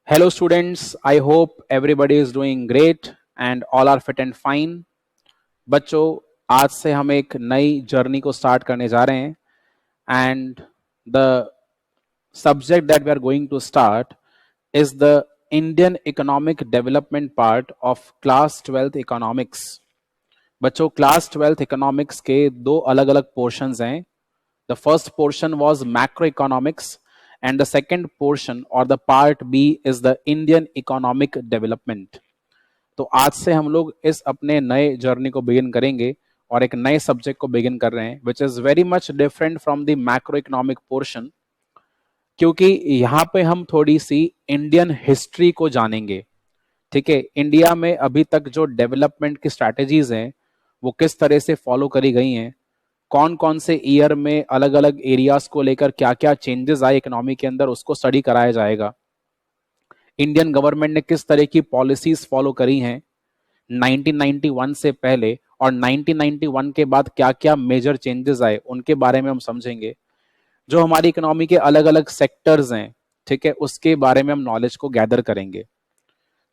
Hello students, I hope everybody is doing great and all are fit and fine. बच्चों, आज से हम एक नई जर्नी को स्टार्ट करने जा रहे हैं and the subject that we are going to start is the Indian economic development part of class 12th economics. बच्चों, क्लास 12th इकोनॉमिक्स के दो अलग अलग पोर्शंस हैं. The first portion was macroeconomics and the second portion or the part B is the Indian economic development. तो आज से हम लोग इस अपने नए जर्नी को बिगिन करेंगे और एक नए सब्जेक्ट को बिगिन कर रहे हैं which is very much different from the macro economic portion, क्योंकि यहाँ पे हम थोड़ी सी इंडियन हिस्ट्री को जानेंगे. ठीक है, इंडिया में अभी तक जो डेवलपमेंट की स्ट्रैटेजीज हैं वो किस तरह से फॉलो करी गई हैं, कौन कौन से ईयर में अलग अलग एरियाज को लेकर क्या क्या चेंजेस आए इकोनॉमी के अंदर, उसको स्टडी कराया जाएगा. इंडियन गवर्नमेंट ने किस तरह की पॉलिसीज फॉलो करी हैं 1991 से पहले और 1991 के बाद क्या क्या मेजर चेंजेस आए उनके बारे में हम समझेंगे. जो हमारी इकोनॉमी के अलग अलग सेक्टर्स हैं, ठीक है, उसके बारे में हम नॉलेज को गैदर करेंगे.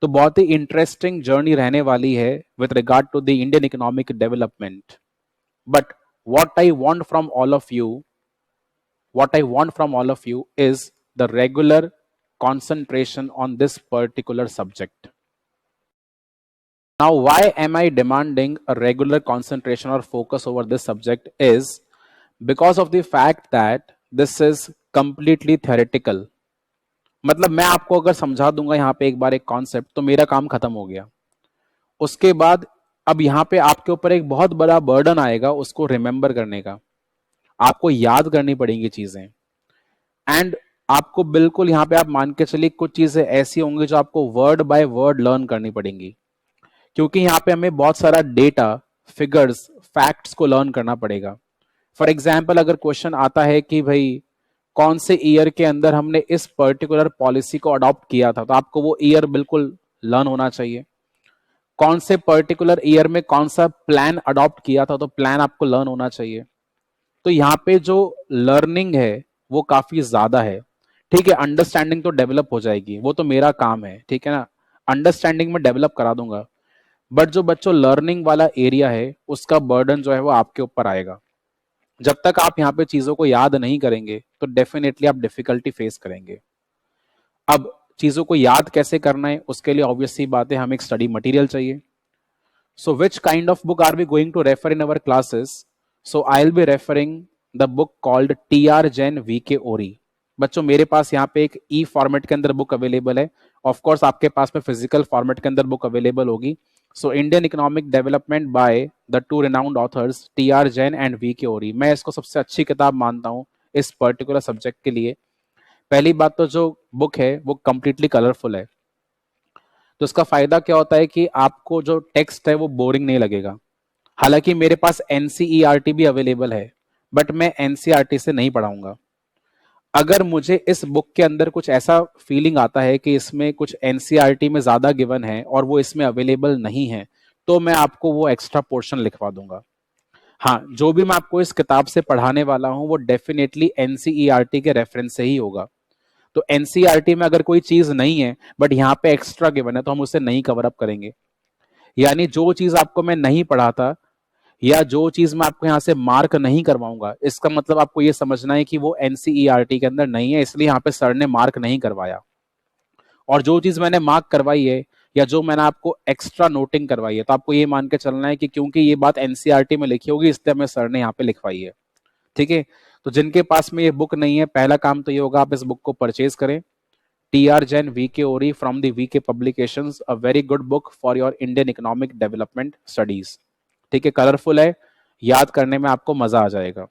तो बहुत ही इंटरेस्टिंग जर्नी रहने वाली है with regard to the Indian economic development. But what I want from all of you, what I want from all of you is the regular concentration on this particular subject. Now, why am I demanding a regular concentration or focus over this subject is because of the fact that this is completely theoretical. मतलब मैं आपको अगर समझा दूंगा यहाँ पे एक बार एक कॉन्सेप्ट तो मेरा काम खत्म हो गया. उसके बाद अब यहाँ पे आपके ऊपर एक बहुत बड़ा बर्डन आएगा उसको रिमेंबर करने का. आपको याद करनी पड़ेंगी चीजें एंड आपको बिल्कुल यहाँ पे आप मान के चलिए कुछ चीजें ऐसी होंगी जो आपको वर्ड बाय वर्ड लर्न करनी पड़ेंगी, क्योंकि यहाँ पे हमें बहुत सारा डेटा, फिगर्स, फैक्ट्स को लर्न करना पड़ेगा. फॉर एग्जाम्पल, अगर क्वेश्चन आता है कि भाई कौन से ईयर के अंदर हमने इस पर्टिकुलर पॉलिसी को अडॉप्ट किया था, तो आपको वो ईयर बिल्कुल लर्न होना चाहिए. कौन से पर्टिकुलर ईयर में कौन सा प्लान अडॉप्ट किया था, तो प्लान आपको लर्न होना चाहिए. तो यहाँ पे जो लर्निंग है वो काफी ज्यादा है. ठीक है, अंडरस्टैंडिंग तो डेवलप हो जाएगी, वो तो मेरा काम है, ठीक है ना, अंडरस्टैंडिंग में डेवलप करा दूंगा. बट जो बच्चों लर्निंग वाला एरिया है उसका बर्डन जो है वो आपके ऊपर आएगा. जब तक आप यहाँ पे चीजों को याद नहीं करेंगे तो डेफिनेटली आप डिफिकल्टी फेस करेंगे. अब चीजों को याद कैसे करना है उसके लिए ऑब्वियस सी बात है, हमें एक स्टडी मटेरियल चाहिए. So which kind of book are we going to refer in our classes? So I'll be referring the book called TR Jain VK Ori. बच्चों, मेरे पास यहाँ पे एक ई फॉर्मेट के अंदर बुक अवेलेबल है. ऑफ कोर्स आपके पास में फिजिकल फॉर्मेट के अंदर बुक अवेलेबल होगी. So Indian economic development by the two renowned authors TR Jain and VK ओरी. मैं इसको सबसे अच्छी किताब मानता हूँ इस पर्टिकुलर सब्जेक्ट के लिए. पहली बात तो जो बुक है वो कंप्लीटली कलरफुल है, तो इसका फायदा क्या होता है कि आपको जो टेक्स्ट है वो बोरिंग नहीं लगेगा. हालांकि मेरे पास एनसीईआरटी भी अवेलेबल है, बट मैं एनसीईआरटी से नहीं पढ़ाऊंगा. अगर मुझे इस बुक के अंदर कुछ ऐसा फीलिंग आता है कि इसमें कुछ एनसीईआरटी में ज्यादा गिवन है और वो इसमें अवेलेबल नहीं है, तो मैं आपको वो एक्स्ट्रा पोर्शन लिखवा दूंगा. हाँ, जो भी मैं आपको इस किताब से पढ़ाने वाला हूं वो डेफिनेटली एनसीईआरटी के रेफरेंस से ही होगा. तो एनसीईआरटी में अगर कोई चीज नहीं है बट यहाँ पे एक्स्ट्रा गिवन है तो हम उसे नहीं कवर अप करेंगे. यानी जो चीज आपको मैं नहीं पढ़ाता या जो चीज मैं आपको यहाँ से मार्क नहीं करवाऊंगा, इसका मतलब आपको ये समझना है कि वो एनसीईआरटी के अंदर नहीं है, इसलिए यहाँ पे सर ने मार्क नहीं करवाया. और जो चीज मैंने मार्क करवाई है या जो मैंने आपको एक्स्ट्रा नोटिंग करवाई है, तो आपको ये मान के चलना है कि क्योंकि ये बात एनसीईआरटी में लिखी होगी इसलिए हमें सर ने यहाँ पे लिखवाई है. ठीक है, तो जिनके पास में ये बुक नहीं है, पहला काम तो ये होगा आप इस बुक को परचेज करें. TR Jain VK Ori from the VK Publications, a very good book for your Indian economic development studies. ठीक है, कलरफुल है, याद करने में आपको मजा आ जाएगा.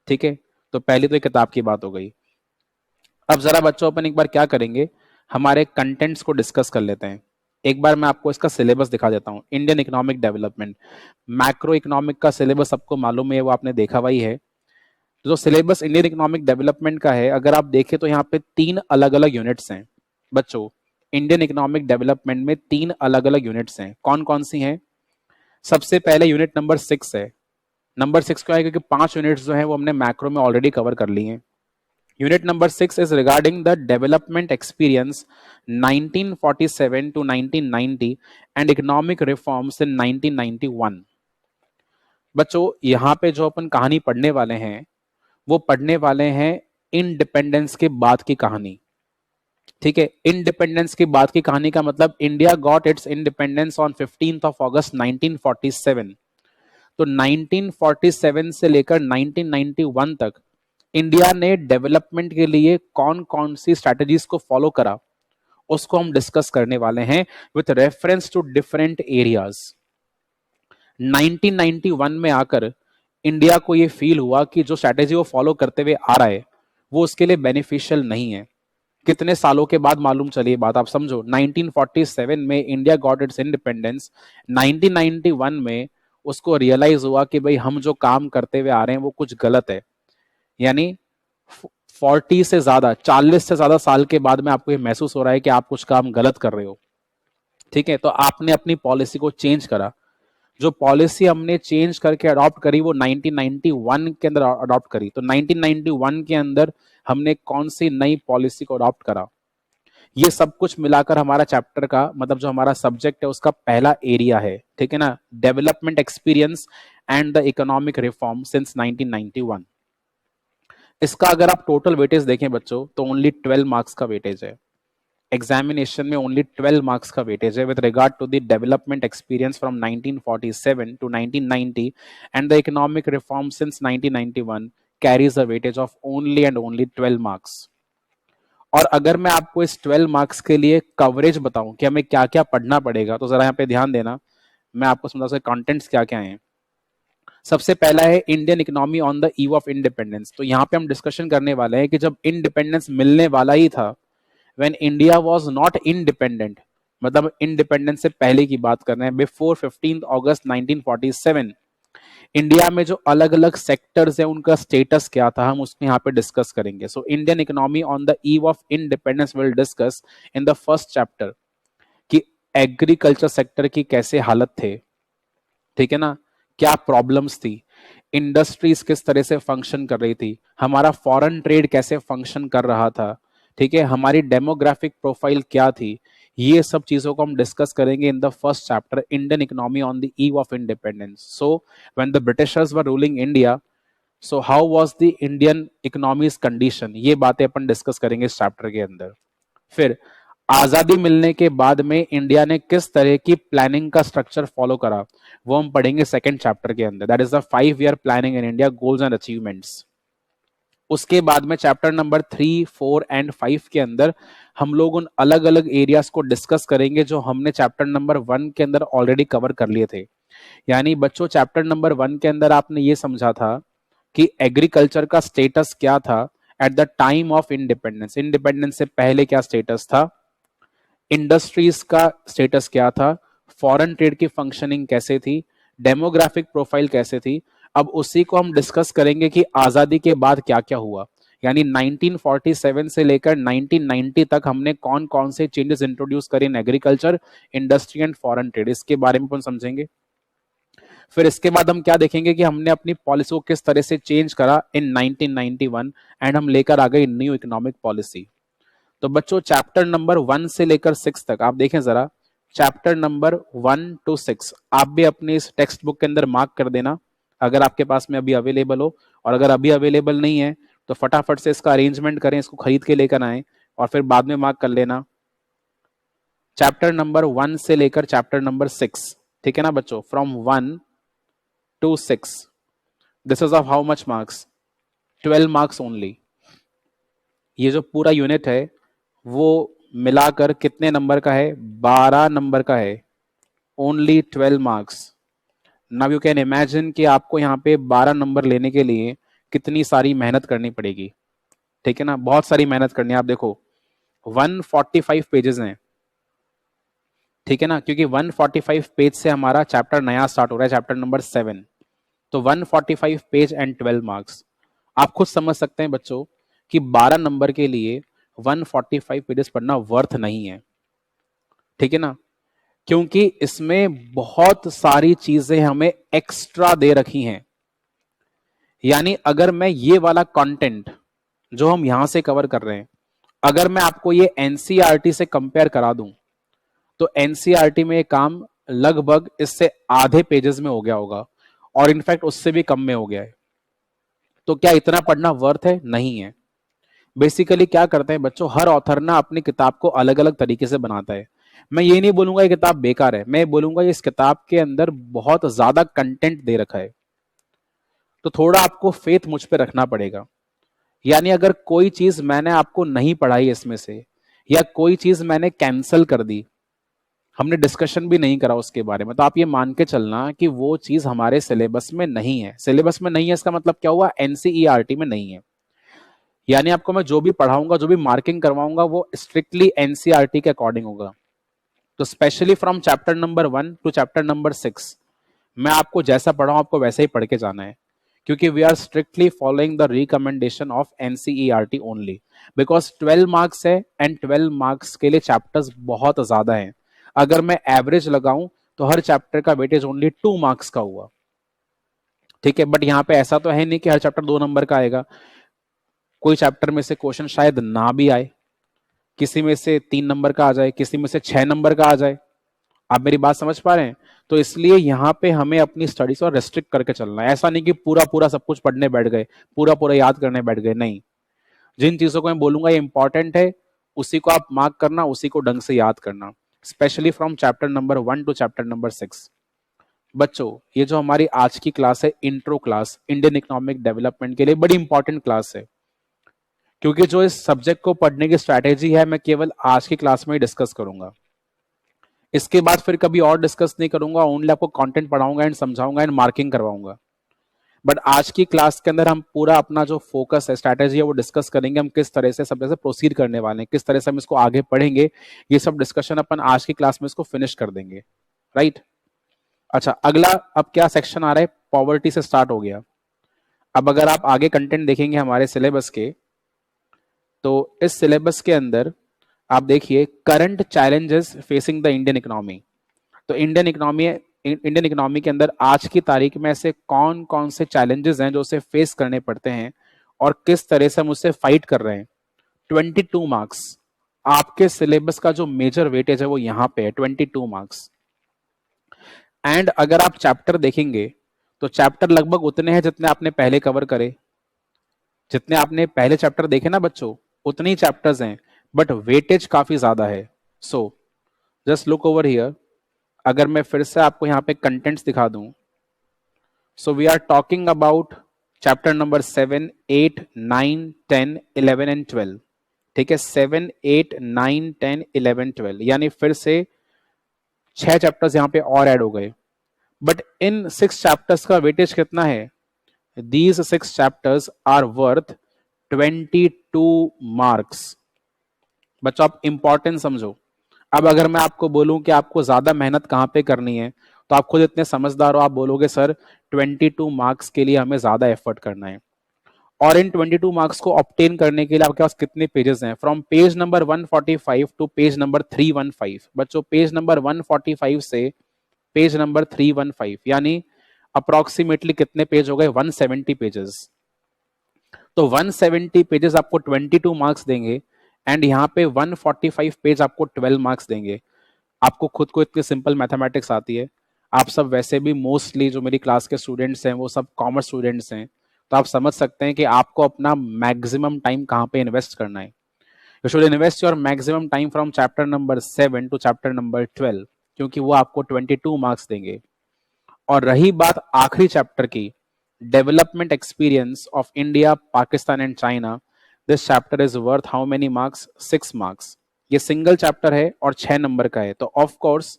ठीक है, तो पहली तो किताब की बात हो गई. अब जरा बच्चों अपन एक बार क्या करेंगे, हमारे कंटेंट्स को डिस्कस कर लेते हैं. एक बार मैं आपको इसका सिलेबस दिखा देता हूं. Indian economic development, macro economic का सिलेबस सबको मालूम है, वो आपने देखा हुआ ही है. जो सिलेबस इंडियन इकोनॉमिक डेवलपमेंट का है, अगर आप देखें तो यहाँ पे 3 अलग अलग यूनिट्स हैं. बच्चों, इंडियन इकोनॉमिक डेवलपमेंट में 3 अलग अलग यूनिट्स हैं. कौन कौन सी हैं? सबसे पहले यूनिट नंबर 6 है. नंबर 6 क्यों है? क्योंकि 5 यूनिट्स जो है वो हमने मैक्रो में ऑलरेडी कवर कर ली हैं. Unit number 6 is regarding the development experience 1947 to 1990 and economic reforms in 1991. बच्चों यहाँ पे जो अपन कहानी पढ़ने वाले हैं वो पढ़ने वाले हैं इंडिपेंडेंस के बाद की कहानी। ठीक है, इंडिपेंडेंस की बात की कहानी का मतलब India got its independence on 15th of अगस्त 1947। तो 1947 से लेकर 1991 तक इंडिया ने डेवलपमेंट के लिए कौन कौन सी स्ट्रैटेजीज को फॉलो करा उसको हम डिस्कस करने वाले हैं with reference to different areas. 1991 में आकर इंडिया को यह फील हुआ कि जो स्ट्रैटेजी वो फॉलो करते हुए आ रहा है वो उसके लिए बेनिफिशियल नहीं है। कितने सालों के बाद मालूम चली बात, आप समझो। 1947 में इंडिया गॉट इट्स इंडिपेंडेंस, 1991 में उसको रियलाइज हुआ कि भाई हम जो काम करते हुए आ रहे हैं वो कुछ गलत है। यानी 40 से ज्यादा 40 से ज्यादा साल के बाद में आपको ये महसूस हो रहा है कि आप कुछ काम गलत कर रहे हो। ठीक है, तो आपने अपनी पॉलिसी को चेंज करा। जो पॉलिसी हमने चेंज करके अडॉप्ट करी वो 1991 के अंदर अडॉप्ट करी। तो 1991 के अंदर हमने कौन सी नई पॉलिसी को अडॉप्ट करा, ये सब कुछ मिलाकर हमारा चैप्टर का मतलब जो हमारा सब्जेक्ट है उसका पहला एरिया है। ठीक है ना, development experience and the economic reform since 1991। इसका अगर आप टोटल वेटेज देखें बच्चों तो ओनली 12 मार्क्स का वेटेज है। एग्जामिनेशन में ओनली 12 मार्क्स का वेटेज है with regard to the development experience from 1947 to 1990 and the economic reform since 1991 carries a weightage of only and only 12 marks. और अगर मैं आपको इस 12 मार्क्स के लिए कवरेज बताऊं कि हमें क्या क्या पढ़ना पड़ेगा तो जरा यहाँ पे ध्यान देना, मैं आपको समझा कंटेंट्स क्या क्या हैं। सबसे पहला है Indian economy on the eve of independence. तो यहाँ पे हम डिस्कशन करने वाले हैं कि जब इंडिपेंडेंस मिलने वाला ही था, when India was not independent, मतलब इंडिपेंडेंस से पहले की बात कर रहे हैं, बिफोर 15 अगस्त 1947 इंडिया में जो अलग अलग सेक्टर्स है उनका स्टेटस क्या था, हम उसको यहाँ पे डिस्कस करेंगे। So Indian economy on the eve of independence will discuss in the first chapter कि एग्रीकल्चर सेक्टर की कैसे हालत थे। ठीक है ना, क्या प्रॉब्लम्स थी, इंडस्ट्रीज किस तरह से फंक्शन कर रही थी, हमारा फॉरेन ट्रेड कैसे फंक्शन कर रहा था। ठीक है, हमारी डेमोग्राफिक प्रोफाइल क्या थी, ये सब चीजों को हम डिस्कस करेंगे in the first chapter Indian economy on the eve of independence. So when the Britishers were ruling India, so how was the Indian economies condition, ये बातें अपन डिस्कस करेंगे इस चैप्टर के अंदर। फिर आजादी मिलने के बाद में इंडिया ने किस तरह की प्लानिंग का स्ट्रक्चर फॉलो करा वो हम पढ़ेंगे सेकंड चैप्टर के अंदर, that is the 5 year planning in India goals and achievements. उसके बाद में चैप्टर नंबर 3, 4 एंड 5 के अंदर हम लोग उन अलग अलग एरियाज को डिस्कस करेंगे जो हमने चैप्टर नंबर 1 के अंदर ऑलरेडी कवर कर लिए थे। यानी बच्चों चैप्टर नंबर 1 के अंदर आपने ये समझा था कि एग्रीकल्चर का स्टेटस क्या था eight the time of independence, independence से पहले क्या स्टेटस था, इंडस्ट्रीज का स्टेटस क्या था, फॉरेन ट्रेड की फंक्शनिंग कैसे थी, डेमोग्राफिक प्रोफाइल कैसे थी। अब उसी को हम डिस्कस करेंगे कि आजादी के बाद क्या क्या हुआ, यानी 1947 से लेकर 1990 तक हमने कौन कौन से चेंजेस इंट्रोड्यूस करे in agriculture, industry and foreign trade, इसके बारे में अपन समझेंगे। फिर इसके बाद हम क्या देखेंगे कि हमने अपनी पॉलिसी को किस तरह से चेंज करा इन 1991 एंड हम लेकर आ गए न्यू इकोनॉमिक पॉलिसी। तो बच्चों चैप्टर नंबर 1 से लेकर 6 तक आप देखें जरा, चैप्टर नंबर 1 to 6 आप भी अपने इस टेक्स्ट बुक के अंदर मार्क कर देना अगर आपके पास में अभी अवेलेबल हो, और अगर अभी अवेलेबल नहीं है तो फटाफट से इसका अरेंजमेंट करें, इसको खरीद के लेकर आए और फिर बाद में मार्क कर लेना। चैप्टर नंबर 1 से लेकर चैप्टर नंबर 6, ठीक है ना बच्चों, from 1 to 6, this is of how much marks, 12 marks only. ये जो पूरा यूनिट है वो मिलाकर कितने नंबर का है, 12 नंबर का है, only 12 marks. Now you can imagine कि आपको यहाँ पे 12 नंबर लेने के लिए कितनी सारी मेहनत करनी पड़ेगी। ठीक है ना, बहुत सारी मेहनत करनी है। आप देखो 145 पेजेस हैं, ठीक है ना, क्योंकि 145 पेज से हमारा चैप्टर नया स्टार्ट हो रहा है, चैप्टर नंबर 7। तो 145 पेज एंड 12 मार्क्स, आप खुद समझ सकते हैं बच्चों कि 12 नंबर के लिए 145 पेजेस पढ़ना वर्थ नहीं है। ठीक है ना, क्योंकि इसमें बहुत सारी चीजें हमें एक्स्ट्रा दे रखी हैं। यानी अगर मैं ये वाला कंटेंट जो हम यहां से कवर कर रहे हैं, अगर मैं आपको ये एनसीईआरटी से कंपेयर करा दूं तो एनसीईआरटी में ये काम लगभग इससे आधे पेजेस में हो गया होगा, और इनफैक्ट उससे भी कम में हो गया है। तो क्या इतना पढ़ना वर्थ है? नहीं है। बेसिकली क्या करते हैं बच्चों, हर ऑथर ना अपनी किताब को अलग अलग तरीके से बनाता है। मैं ये नहीं बोलूंगा ये किताब बेकार है, मैं बोलूंगा इस किताब के अंदर बहुत ज्यादा कंटेंट दे रखा है, तो थोड़ा आपको फेथ मुझ पे रखना पड़ेगा। यानी अगर कोई चीज मैंने आपको नहीं पढ़ाई इसमें से, या कोई चीज मैंने कैंसिल कर दी, हमने डिस्कशन भी नहीं करा उसके बारे में, तो आप ये मान के चलना कि वो चीज हमारे सिलेबस में नहीं है। सिलेबस में नहीं है इसका मतलब क्या हुआ? एनसीईआरटी में नहीं है। यानी आपको मैं जो भी पढ़ाऊंगा, जो भी मार्किंग करवाऊंगा, वो स्ट्रिक्टली एनसीईआरटी के अकॉर्डिंग होगा। तो specially from chapter number 1 to chapter number 6 मैं आपको जैसा पढ़ाऊं आपको वैसे ही पढ़ के जाना है, क्योंकि we are strictly following the recommendation of NCERT only, because 12 marks है एंड 12 मार्क्स के लिए चैप्टर्स बहुत ज्यादा हैं। अगर मैं एवरेज लगाऊं तो हर चैप्टर का वेटेज ओनली 2 मार्क्स का हुआ, ठीक है। बट यहाँ पे ऐसा तो है नहीं कि हर चैप्टर 2 नंबर का आएगा। कोई चैप्टर में से क्वेश्चन शायद ना भी आए, किसी में से 3 नंबर का आ जाए, किसी में से 6 नंबर का आ जाए। आप मेरी बात समझ पा रहे हैं? तो इसलिए यहाँ पे हमें अपनी स्टडीज को रेस्ट्रिक्ट करके चलना है। ऐसा नहीं कि पूरा पूरा सब कुछ पढ़ने बैठ गए, पूरा पूरा याद करने बैठ गए, नहीं। जिन चीजों को मैं बोलूंगा ये इंपॉर्टेंट है, उसी को आप मार्क करना, उसी को ढंग से याद करना, specially from chapter number 1 to chapter number 6। बच्चों, ये जो हमारी आज की क्लास है, intro class Indian economic development के लिए बड़ी इंपॉर्टेंट क्लास है, क्योंकि जो इस सब्जेक्ट को पढ़ने की स्ट्रैटेजी है मैं केवल आज की क्लास में ही डिस्कस करूंगा। इसके बाद फिर कभी और डिस्कस नहीं करूंगा, ओनली आपको कंटेंट पढ़ाऊंगा एंड समझाऊंगा एंड मार्किंग करवाऊंगा। बट आज की क्लास के अंदर हम पूरा अपना जो फोकस है, स्ट्रैटेजी है, वो डिस्कस करेंगे। हम किस तरह से सब जैसे प्रोसीड करने वाले हैं, किस तरह से हम इसको आगे पढ़ेंगे, ये सब डिस्कशन अपन आज की क्लास में इसको फिनिश कर देंगे, राइट। अच्छा, अगला अब क्या सेक्शन आ रहा है? पॉवर्टी से स्टार्ट हो गया। अब अगर आप आगे कंटेंट देखेंगे हमारे सिलेबस के, तो इस सिलेबस के अंदर आप देखिए current challenges facing the Indian economy. तो इंडियन इकोनॉमी के अंदर आज की तारीख में ऐसे कौन कौन से चैलेंजेस हैं जो उसे फेस करने पड़ते हैं, और किस तरह से हम उससे फाइट कर रहे हैं। 22 मार्क्स आपके सिलेबस का जो मेजर वेटेज है वो यहां पे है, 22 मार्क्स। एंड अगर आप चैप्टर देखेंगे तो चैप्टर लगभग उतने हैं जितने आपने पहले कवर करे, जितने आपने पहले चैप्टर देखे ना बच्चों, उतने ही चैप्टर्स हैं, बट वेटेज काफी ज्यादा है। So just look over here. अगर मैं फिर से आपको यहाँ पे कंटेंट्स दिखा दूं, so we are talking about chapter number 7, 8, 9, 10, 11 and 12। ठीक है, 7, 8, 9, 10, 11, 12, यानी फिर से 6 चैप्टर्स यहाँ पे और ऐड हो गए। बट इन 6 चैप्टर्स का वेटेज कितना है? These 6 chapters are worth 22 marks. बच्चों आप इंपॉर्टेंट समझो। अब अगर मैं आपको बोलूं कि आपको ज्यादा मेहनत कहां पे करनी है, तो आप खुद इतने समझदार हो, आप बोलोगे सर 22 मार्क्स के लिए हमें ज्यादा एफर्ट करना है। और इन 22 मार्क्स को ऑब्टेन करने के लिए आपके पास कितने पेजेस हैं? From page number 145 to page number 315। बच्चों पेज नंबर 145 से पेज नंबर 315, यानी अप्रोक्सीमेटली कितने पेज हो गए? 170 पेजेस। तो 170 पेजेस आपको 22 मार्क्स देंगे, एंड यहाँ पे 145 पेज आपको 12 मार्क्स देंगे। आपको खुद को इतनी सिंपल मैथमेटिक्स आती है, आप सब वैसे भी मोस्टली जो मेरी क्लास के स्टूडेंट्स हैं वो सब कॉमर्स स्टूडेंट्स हैं, तो आप समझ सकते हैं कि आपको अपना मैक्सिमम टाइम कहाँ पे इन्वेस्ट करना है। You should invest your maximum time from chapter number 7 to chapter number 12, क्योंकि वो आपको 22 मार्क्स देंगे। और रही बात आखिरी चैप्टर की, development experience of India, Pakistan and China, this chapter is worth how many marks? 6 marks. ये सिंगल चैप्टर है और 6 नंबर का है, तो ऑफ कोर्स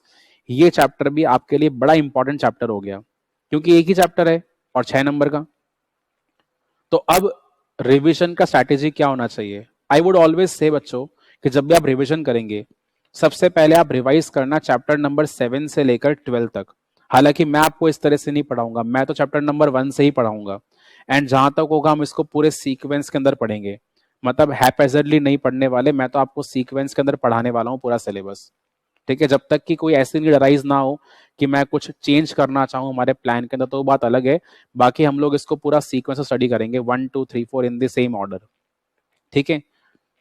ये चैप्टर भी आपके लिए बड़ा इंपॉर्टेंट चैप्टर हो गया, क्योंकि एक ही चैप्टर है और 6 नंबर का। तो अब रिवीजन का स्ट्रैटेजी क्या होना चाहिए? आई वुड ऑलवेज से बच्चों कि जब भी आप रिवीजन करेंगे, सबसे पहले आप रिवाइज करना चैप्टर नंबर 7 से लेकर 12 तक। हालांकि मैं आपको इस तरह से नहीं पढ़ाऊंगा, मैं तो चैप्टर नंबर 1 से ही पढ़ाऊंगा, एंड जहां तक होगा हम इसको पूरे सीक्वेंस के अंदर पढ़ेंगे। मतलब हैपेजर्डली नहीं पढ़ने वाले, मैं तो आपको सीक्वेंस के अंदर पढ़ाने वाला हूँ पूरा सिलेबस। ठीक है, जब तक कि कोई ऐसी नीड अराइज ना हो कि मैं कुछ चेंज करना चाहूँ हमारे प्लान के अंदर, तो वो बात अलग है। बाकी हम लोग इसको पूरा सीक्वेंस स्टडी करेंगे, 1, 2, 3, 4 इन द सेम ऑर्डर। ठीक है।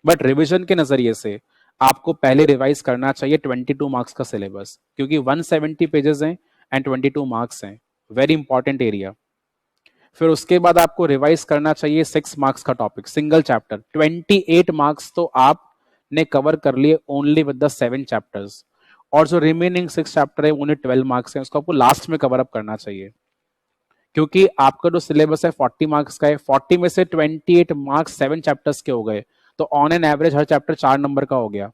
बट रिवीजन के नजरिए से आपको पहले रिवाइज करना चाहिए 22 मार्क्स का सिलेबस, क्योंकि 170 पेजेस हैं एंड 22 मार्क्स हैं, वेरी इंपॉर्टेंट एरिया। फिर उसके बाद आपको रिवाइज करना चाहिए 6 मार्क्स का टॉपिक, सिंगल चैप्टर। 28 मार्क्स तो आपने कवर कर लिए ओनली विद द 7 चैप्टर्स, और जो रिमेनिंग 6 चैप्टर है उन्हें 12 मार्क्स हैं, उसको आपको लास्ट में कवर अप करना चाहिए, क्योंकि आपका जो सिलेबस है 40 मार्क्स का है। 40 में से 28 मार्क्स 7 चैप्टर्स के हो गए, तो on an average her chapter 4 number का हो गया।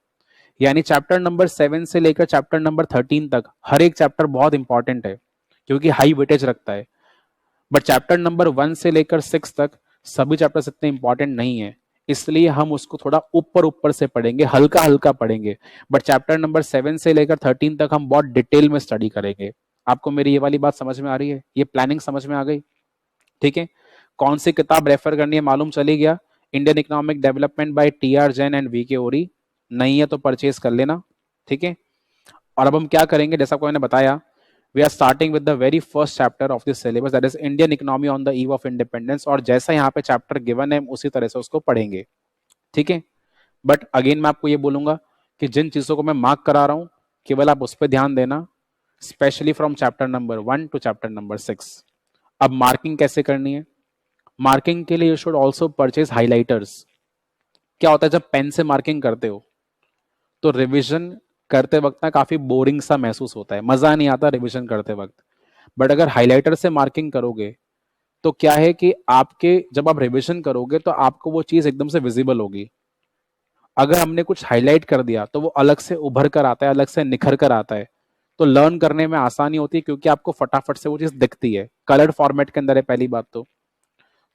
यानी चैप्टर नंबर 7 से लेकर चैप्टर नंबर 13 तक हर एक चैप्टर बहुत इंपॉर्टेंट है, क्योंकि हाई वेटेज रखता है। बट चैप्टर नंबर 1 से लेकर 6 तक सभी चैप्टर्स इतने इंपॉर्टेंट नहीं है, इसलिए हम उसको थोड़ा ऊपर ऊपर से पढ़ेंगे, हल्का हल्का पढ़ेंगे। बट चैप्टर नंबर 7 से लेकर 13 तक हम बहुत डिटेल में स्टडी करेंगे। आपको मेरी ये वाली बात समझ में आ रही है? ये प्लानिंग समझ में आ गई? ठीक है। कौन सी किताब रेफर करनी है मालूम चली गया? Indian economic development by T R. Jain and V K Ohri. नहीं है तो परचेज कर लेना, ठीक है। और अब हम क्या करेंगे, जैसा आपको मैंने बताया, we are starting with the very first chapter of this syllabus, that is Indian economy on the eve of independence. और जैसा यहाँ पे चैप्टर गिवन है उसी तरह से उसको पढ़ेंगे, ठीक है। बट अगेन मैं आपको ये बोलूंगा कि जिन चीजों को मैं मार्क करा रहा हूं केवल आप उस पर ध्यान देना, specially from chapter number 1 to chapter number 6। अब मार्किंग कैसे करनी है? मार्किंग के लिए you should also purchase highlighters. क्या होता है जब पेन से मार्किंग करते हो तो रिविजन करते वक्त ना काफी बोरिंग सा महसूस होता है, मजा नहीं आता रिविजन करते वक्त। बट अगर हाइलाइटर से मार्किंग करोगे तो क्या है कि आपके जब आप रिविजन करोगे तो आपको वो चीज एकदम से विजिबल होगी। अगर हमने कुछ हाईलाइट कर दिया तो वो अलग से उभर कर आता है, अलग से निखर कर आता है, तो लर्न करने में आसानी होती है, क्योंकि आपको फटाफट से वो चीज दिखती है, कलर्ड फॉर्मेट के अंदर है पहली बात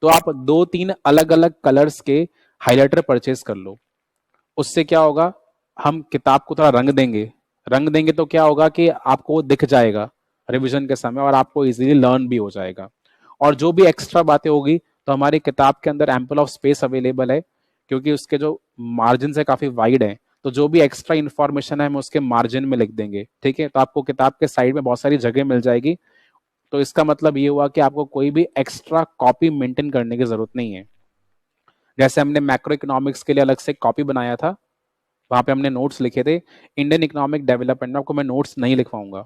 तो आप 2-3 अलग अलग कलर्स के हाइलाइटर परचेज कर लो। उससे क्या होगा, हम किताब को थोड़ा रंग देंगे, रंग देंगे तो क्या होगा कि आपको वो दिख जाएगा रिवीजन के समय, और आपको इजीली लर्न भी हो जाएगा। और जो भी एक्स्ट्रा बातें होगी तो हमारी किताब के अंदर एम्पल ऑफ स्पेस अवेलेबल है, क्योंकि उसके जो मार्जिन है काफी वाइड है, तो जो भी एक्स्ट्रा इन्फॉर्मेशन है हम उसके मार्जिन में लिख देंगे, ठीक है। तो आपको किताब के साइड में बहुत सारी जगह मिल जाएगी। तो इसका मतलब ये हुआ कि आपको कोई भी एक्स्ट्रा कॉपी मेंटेन करने की जरूरत नहीं है। जैसे हमने मैक्रो इकोनॉमिक्स के लिए अलग से कॉपी बनाया था, वहां पे हमने नोट्स लिखे थे। इंडियन इकोनॉमिक डेवलपमेंट में आपको मैं नोट्स नहीं लिखवाऊंगा।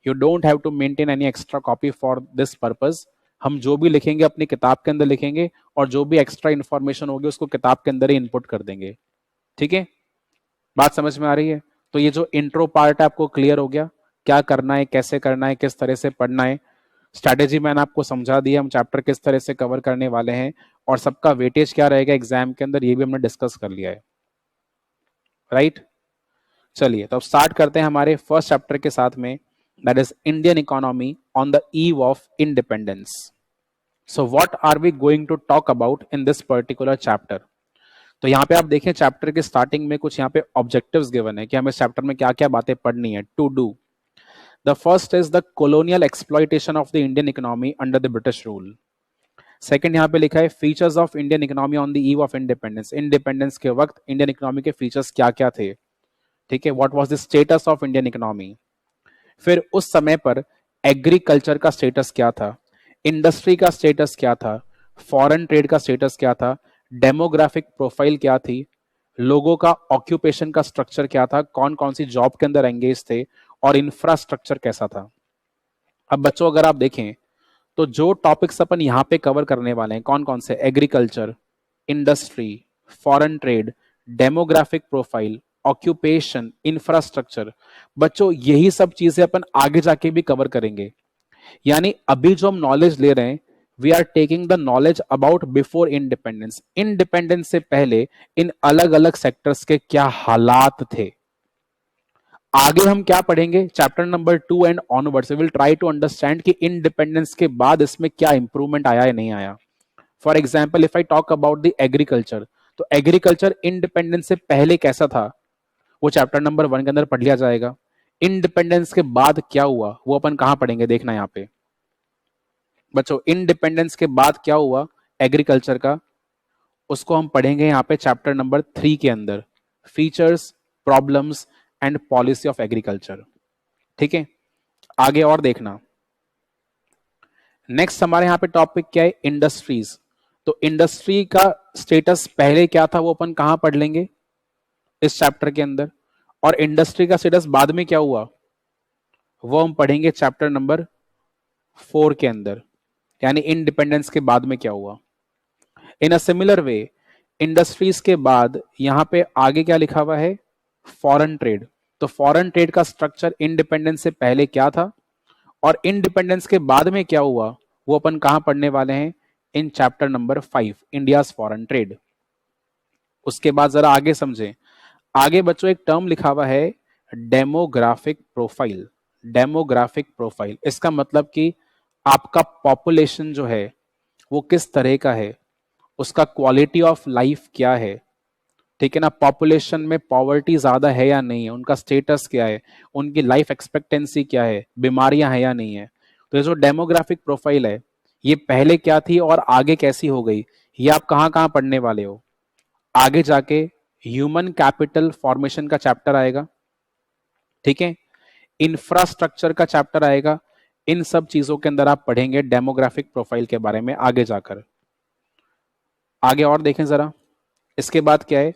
You don't have to maintain any extra copy for this purpose. हम जो भी लिखेंगे अपनी किताब के अंदर लिखेंगे, और जो भी एक्स्ट्रा इन्फॉर्मेशन होगी उसको किताब के अंदर ही इनपुट कर देंगे, ठीक है। बात समझ में आ रही है? तो ये जो इंट्रो पार्ट है आपको क्लियर हो गया, क्या करना है, कैसे करना है, किस तरह से पढ़ना है। स्ट्रैटेजी मैंने आपको समझा दिया, हम चैप्टर किस तरह से कवर करने वाले हैं, और सबका वेटेज क्या रहेगा एग्जाम के अंदर, ये भी हमने डिस्कस कर लिया है, राइट। चलिए तो अब स्टार्ट करते हैं हमारे फर्स्ट चैप्टर के साथ में, that is Indian economy on the eve of independence. So what are we going to talk about in this particular chapter? तो यहाँ पे आप देखें चैप्टर के स्टार्टिंग में कुछ यहाँ पे ऑब्जेक्टिव्स गिवन है कि हमें इस चैप्टर में क्या क्या बातें पढ़नी है, to do. The first is the colonial exploitation of the Indian economy under the British rule. Second यहाँ पे लिखा है features of Indian economy on the eve of independence. Independence के वक्त इंडियन इकोनॉमी के फीचर्स क्या क्या थे, ठीक है। What was the status of Indian economy. फिर उस समय पर एग्रीकल्चर का स्टेटस क्या था, इंडस्ट्री का स्टेटस क्या था, फॉरेन ट्रेड का स्टेटस क्या था, डेमोग्राफिक प्रोफाइल क्या थी, लोगों का ऑक्यूपेशन का स्ट्रक्चर क्या था, कौन कौन सी जॉब के अंदर एंगेज थे, और इंफ्रास्ट्रक्चर कैसा था। अब बच्चों अगर आप देखें तो जो टॉपिक्स अपन यहां पे कवर करने वाले हैं कौन कौन से, agriculture, industry, foreign trade, demographic profile, occupation, infrastructure, बच्चों यही सब चीजें अपन आगे जाके भी कवर करेंगे। यानी अभी जो हम नॉलेज ले रहे हैं, we are taking the knowledge about before independence. Independence से पहले इन अलग अलग सेक्टर्स के क्या हालात थे। आगे हम क्या पढ़ेंगे, chapter number 2 and onwards will try to understand कि इंडिपेंडेंस के बाद इसमें क्या इंप्रूवमेंट आया या नहीं आया। For example if I talk about the agriculture, तो एग्रीकल्चर इंडिपेंडेंस से पहले कैसा था वो चैप्टर नंबर 1 के अंदर पढ़ लिया जाएगा। इंडिपेंडेंस के बाद क्या हुआ वो अपन कहां पढ़ेंगे, देखना यहाँ पे बच्चों। इंडिपेंडेंस के बाद क्या हुआ एग्रीकल्चर का, उसको हम पढ़ेंगे यहाँ पे चैप्टर नंबर 3 के अंदर, features, problems and policy of agriculture, ठीक है। आगे और देखना, नेक्स्ट हमारे यहाँ पे टॉपिक क्या है, इंडस्ट्रीज। तो इंडस्ट्री का स्टेटस पहले क्या था वो अपन कहां पढ़ लेंगे, इस चैप्टर के अंदर, और इंडस्ट्री का स्टेटस बाद में क्या हुआ वो हम पढ़ेंगे चैप्टर नंबर 4 के अंदर, यानी इंडिपेंडेंस के बाद में क्या हुआ। इन अ सिमिलर वे इंडस्ट्रीज के बाद यहां पे आगे क्या लिखा हुआ है, फॉरेन ट्रेड। तो फॉरेन ट्रेड का स्ट्रक्चर इंडिपेंडेंस से पहले क्या था और इंडिपेंडेंस के बाद में क्या हुआ वो अपन कहां पढ़ने वाले हैं, in chapter number 5 India's foreign trade. उसके बाद जरा आगे समझें, आगे बच्चों एक टर्म लिखा हुआ है डेमोग्राफिक प्रोफाइल। डेमोग्राफिक प्रोफाइल इसका मतलब कि आपका पॉपुलेशन जो है वो किस तरह का है, उसका क्वालिटी ऑफ लाइफ क्या है, ठीक है ना, पॉपुलेशन में पॉवर्टी ज्यादा है या नहीं है, उनका स्टेटस क्या है, उनकी लाइफ एक्सपेक्टेंसी क्या है, बीमारियां हैं या नहीं है। तो ये जो डेमोग्राफिक प्रोफाइल है ये पहले क्या थी और आगे कैसी हो गई, ये आप कहां कहां पढ़ने वाले हो। आगे जाके ह्यूमन कैपिटल फॉर्मेशन का चैप्टर आएगा, ठीक है, इंफ्रास्ट्रक्चर का चैप्टर आएगा। इन सब चीजों के अंदर आप पढ़ेंगे डेमोग्राफिक प्रोफाइल के बारे में आगे जाकर। आगे और देखें जरा, इसके बाद क्या है,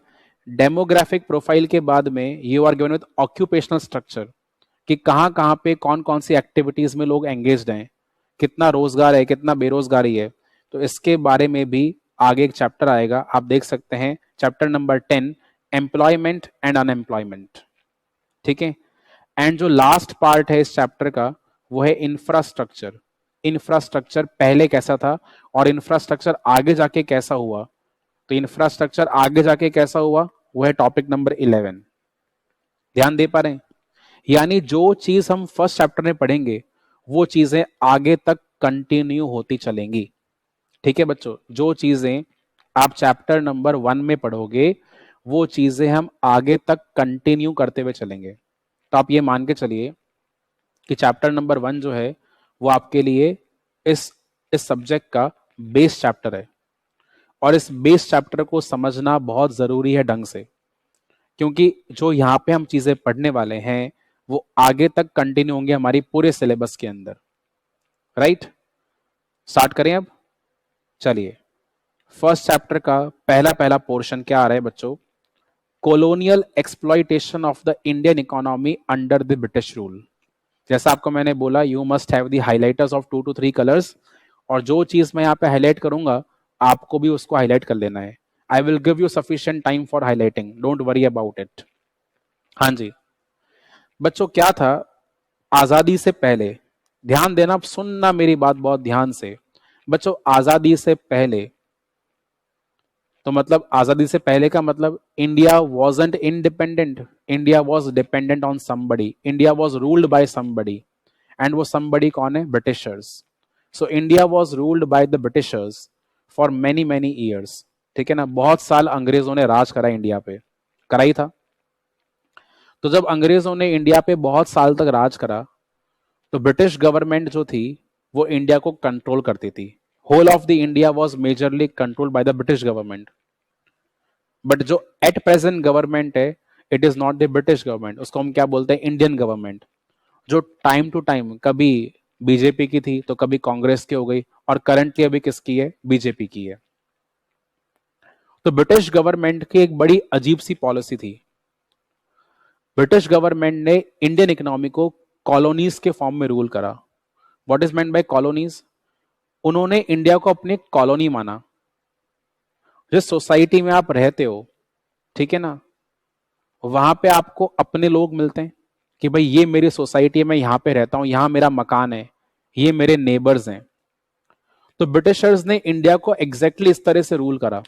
डेमोग्राफिक प्रोफाइल के बाद में you are given with occupational structure, कि कहां कहां पे कौन कौन सी एक्टिविटीज में लोग एंगेज्ड हैं, कितना रोजगार है, कितना बेरोजगारी है। तो इसके बारे में भी आगे एक चैप्टर आएगा, आप देख सकते हैं chapter number 10 employment and unemployment, ठीक है। एंड जो लास्ट पार्ट है इस चैप्टर का वो है इंफ्रास्ट्रक्चर। इंफ्रास्ट्रक्चर पहले कैसा था और इंफ्रास्ट्रक्चर आगे जाके कैसा हुआ। तो इंफ्रास्ट्रक्चर आगे जाके कैसा हुआ वो है टॉपिक नंबर 11। ध्यान दे पा रहे हैं, यानी जो चीज हम फर्स्ट चैप्टर में पढ़ेंगे वो चीजें आगे तक कंटिन्यू होती चलेंगी, ठीक है बच्चों। जो चीजें आप चैप्टर नंबर 1 में पढ़ोगे वो चीजें हम आगे तक कंटिन्यू करते हुए चलेंगे। तो आप ये मान के चलिए कि चैप्टर नंबर 1 जो है वो आपके लिए इस सब्जेक्ट का बेस चैप्टर है, और इस बेस चैप्टर को समझना बहुत जरूरी है ढंग से, क्योंकि जो यहाँ पे हम चीजें पढ़ने वाले हैं वो आगे तक कंटिन्यू होंगे हमारी पूरे सिलेबस के अंदर, राइट। स्टार्ट करें अब, चलिए। फर्स्ट चैप्टर का पहला पहला पोर्शन क्या आ रहा है बच्चों, colonial exploitation of the Indian economy under the British rule. जैसा आपको मैंने बोला you must have the highlighters of 2 to 3 colours, और जो चीज मैं यहाँ पे हाईलाइट करूंगा आपको भी उसको हाईलाइट कर लेना है। I will give you sufficient time for highlighting, don't worry about it. हाँ जी बच्चों, क्या था आजादी से पहले, ध्यान देना, सुनना मेरी बात बहुत ध्यान से बच्चों। आजादी से पहले तो मतलब आजादी से पहले का मतलब India wasn't independent, India was dependent on somebody, India was ruled by somebody, and वो समबडी कौन है, Britishers. So India was ruled by the Britishers for many many years, ठीक है ना, बहुत साल अंग्रेजों ने राज करा इंडिया पे, करा ही था। तो जब अंग्रेजों ने इंडिया पे बहुत साल तक राज करा तो ब्रिटिश गवर्नमेंट जो थी वो इंडिया को कंट्रोल करती थी। Whole of the India was majorly controlled by the British government. But जो एट प्रेजेंट गवर्नमेंट है it is not the British government, उसको हम क्या बोलते हैं, इंडियन गवर्नमेंट, जो टाइम टू टाइम कभी बीजेपी की थी तो कभी कांग्रेस की हो गई, और करंटली अभी किसकी है, बीजेपी की है। तो ब्रिटिश गवर्नमेंट की एक बड़ी अजीब सी पॉलिसी थी। ब्रिटिश गवर्नमेंट ने इंडियन इकोनॉमी को कॉलोनीज के फॉर्म में रूल करा। What is meant by colonies, उन्होंने इंडिया को अपनी कॉलोनी माना। जिस सोसाइटी में आप रहते हो, ठीक है ना, वहां पे आपको अपने लोग मिलते हैं कि भाई ये मेरी सोसाइटी है, मैं यहां पे रहता हूं, यहां मेरा मकान है, ये मेरे नेबर्स हैं। तो ब्रिटिशर्स ने इंडिया को एग्जैक्टली इस तरह से रूल करा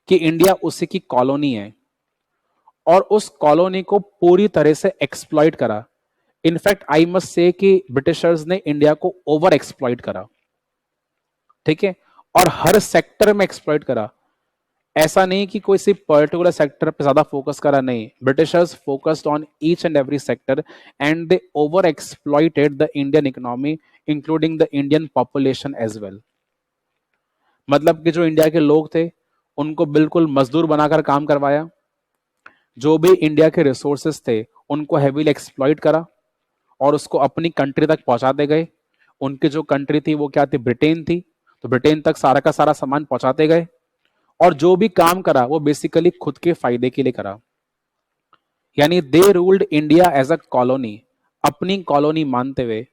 कि इंडिया उसी की कॉलोनी है, और उस कॉलोनी को पूरी तरह से एक्सप्लॉइट करा। इनफैक्ट आई मस्ट से कि ब्रिटिशर्स ने इंडिया को ओवर एक्सप्लॉइट करा, ठीक है, और हर सेक्टर में एक्सप्लॉइट करा। ऐसा नहीं कि कोई सिर्फ पर्टिकुलर सेक्टर पे ज्यादा फोकस करा, नहीं, Britishers focused on each and every sector and they over exploited the Indian economy including the Indian population as well. मतलब कि जो इंडिया के लोग थे उनको बिल्कुल मजदूर बनाकर काम करवाया, जो भी इंडिया के रिसोर्सेस थे उनको हेवीली एक्सप्लॉइट करा और उसको अपनी कंट्री तक पहुंचाते गए। उनकी जो कंट्री थी वो क्या थी, ब्रिटेन थी। तो ब्रिटेन तक सारा का सारा सामान पहुंचाते गए, और जो भी काम करा वो बेसिकली खुद के फायदे के लिए करा। यानी they ruled India as a colony, अपनी कॉलोनी मानते हुए,